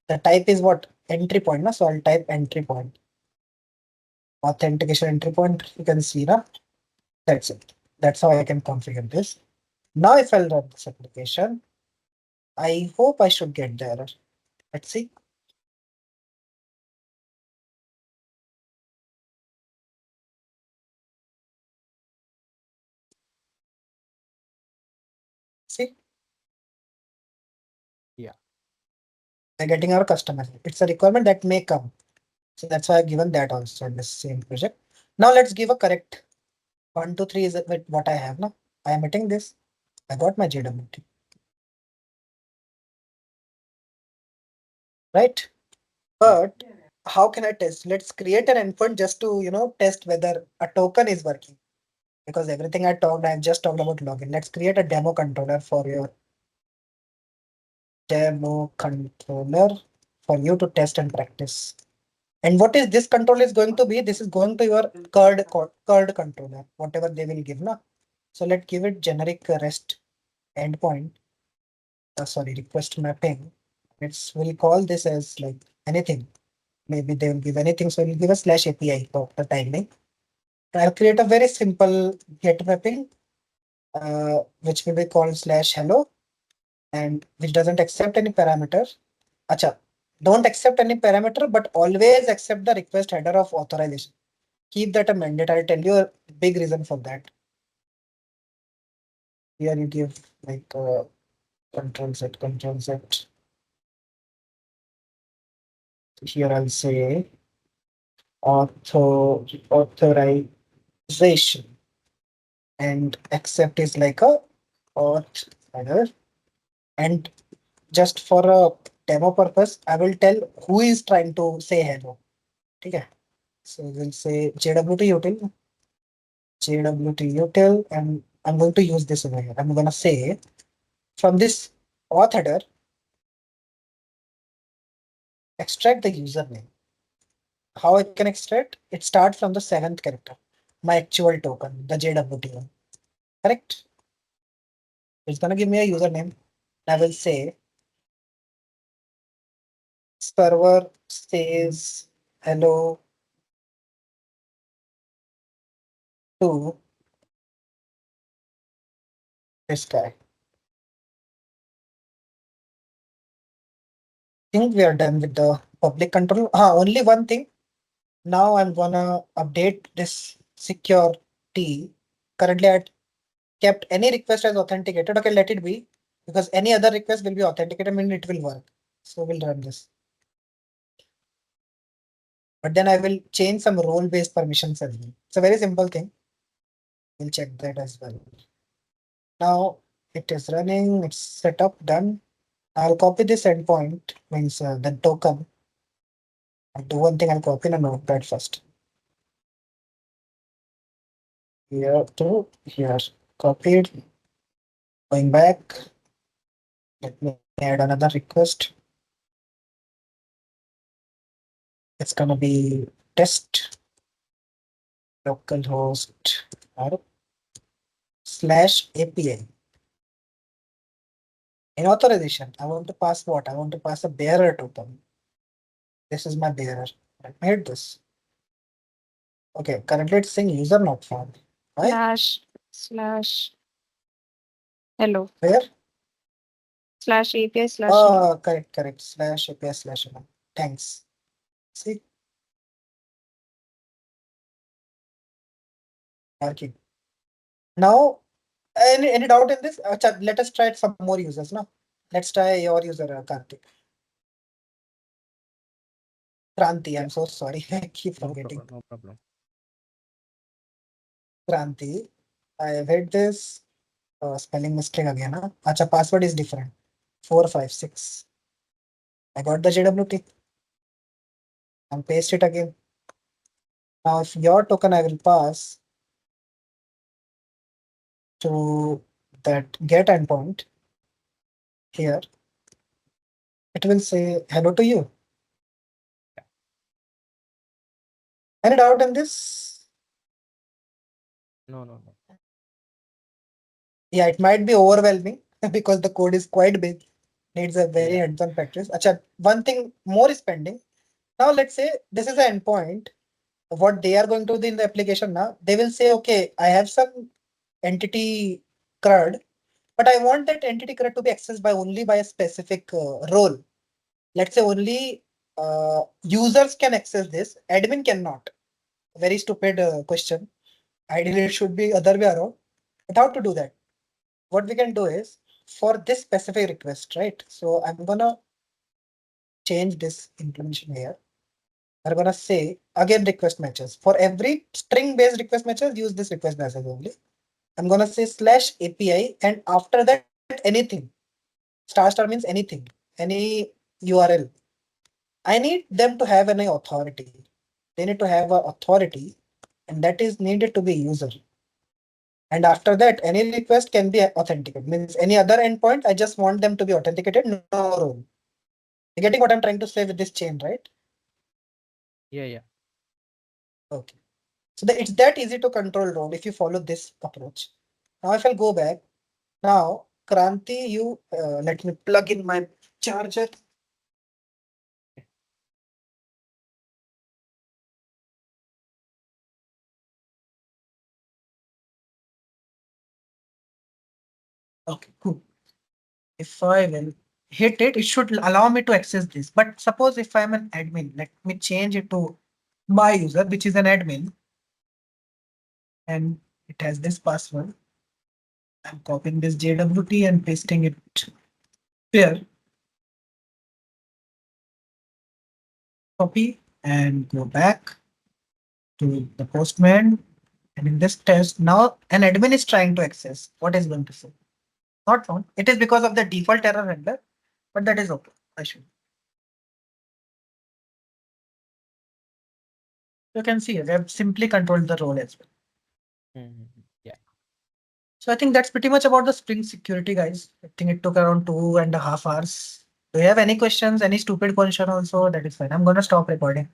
the type is what? Entry point. Na? So I'll type entry point. Authentication entry point. You can see na? That's it. That's how I can configure this. Now if I'll run this application, I hope I should get the error. Let's see. See, Yeah. we're getting our customer. It's a requirement that may come. So that's why I've given that also in this same project. Now let's give a correct 1, 2, 3 is what I have now. I am hitting this. I got my JWT. Right? But how can I test? Let's create an endpoint just to, test whether a token is working. Because everything I've just talked about login. Let's create a demo controller for your demo controller for you to test and practice. And what is this control is going to be? This is going to your CURD controller, whatever they will give now. So let's give it generic REST endpoint. Sorry, request mapping. We'll call this as like anything. Maybe they will give anything. So we'll give a slash API for the timing. I'll create a very simple get mapping, which will be called slash hello, and which doesn't accept any parameter. Acha, don't accept any parameter, but always accept the request header of authorization. Keep that a mandate. I'll tell you a big reason for that. Here you give like control set. Here I'll say authorization, and accept is like a auth header. And just for a demo purpose, I will tell who is trying to say hello. Okay. So we'll say JWT util, and I'm going to use this over here. I'm gonna say from this auth header, extract the username. How I can extract? It starts from the 7th character, my actual token, the JWT one. Correct? It's gonna give me a username. I will say server says hello to this guy. Think we are done with the public control. Only one thing. Now I'm gonna update this security. Currently, I kept any request as authenticated. Okay, let it be, because any other request will be authenticated, mean it will work. So we'll run this. But then I will change some role-based permissions as well. It's a very simple thing. We'll check that as well. Now it is running. It's set up, done. I'll copy this endpoint, means the token. I'll do one thing. I'll copy in a notepad first. Here to here. Copied. Going back. Let me add another request. It's gonna be test localhost or slash API. In authorization, I want to pass what? I want to pass a bearer token. This is my bearer. I made this. Okay, currently it's saying user not found. Why? Slash hello Where? slash API slash hello. Correct. Slash API slash hello. Thanks. See, working. Now, any doubt in this? Let us try some more users now. Let's try your user, Karthik. Kranti, I'm so sorry. I keep No forgetting. problem. No problem. Kranti, I have had this spelling mistake again. Huh? Acha, password is different. 456. I got the JWT and paste it again. Now, if your token I will pass to that get endpoint here, it will say hello to you. Any doubt in this? No, no, no. Yeah, it might be overwhelming because the code is quite big, needs a very Yeah. hands-on practice. Acha, one thing more is pending. Now, let's say this is an endpoint. What they are going to do in the application now, they will say, okay, I have some entity CRUD, but I want that entity CRUD to be accessed by only by a specific role. Let's say only users can access this, admin cannot. Very stupid question. Ideally, it should be other way around. But how to do that? What we can do is for this specific request, right? So I'm gonna change this implementation here. I'm gonna say again request matches. For every string based request matches, use this request message only. I'm gonna say slash API and after that anything. Star means anything, any URL. I need them to have any authority. They need to have an authority and that is needed to be user. And after that, any request can be authenticated. Means any other endpoint, I just want them to be authenticated, no role. You're getting what I'm trying to say with this chain, right? Yeah, yeah. Okay. So it's that easy to control role if you follow this approach. Now if I'll go back, now Kranti, you let me plug in my charger. Okay, cool. If I will hit it, it should allow me to access this. But suppose if I'm an admin, let me change it to my user, which is an admin, and it has this password. I'm copying this JWT and pasting it here. Copy and go back to the postman. And in this test, now an admin is trying to access. What is going to say? Not found. It is because of the default error handler, but that is okay. I should. You can see we have simply controlled the role as well. Yeah. So I think that's pretty much about the Spring security, guys. I think it took around 2.5 hours. Do you have any questions, any stupid question also? That is fine. I'm gonna stop recording.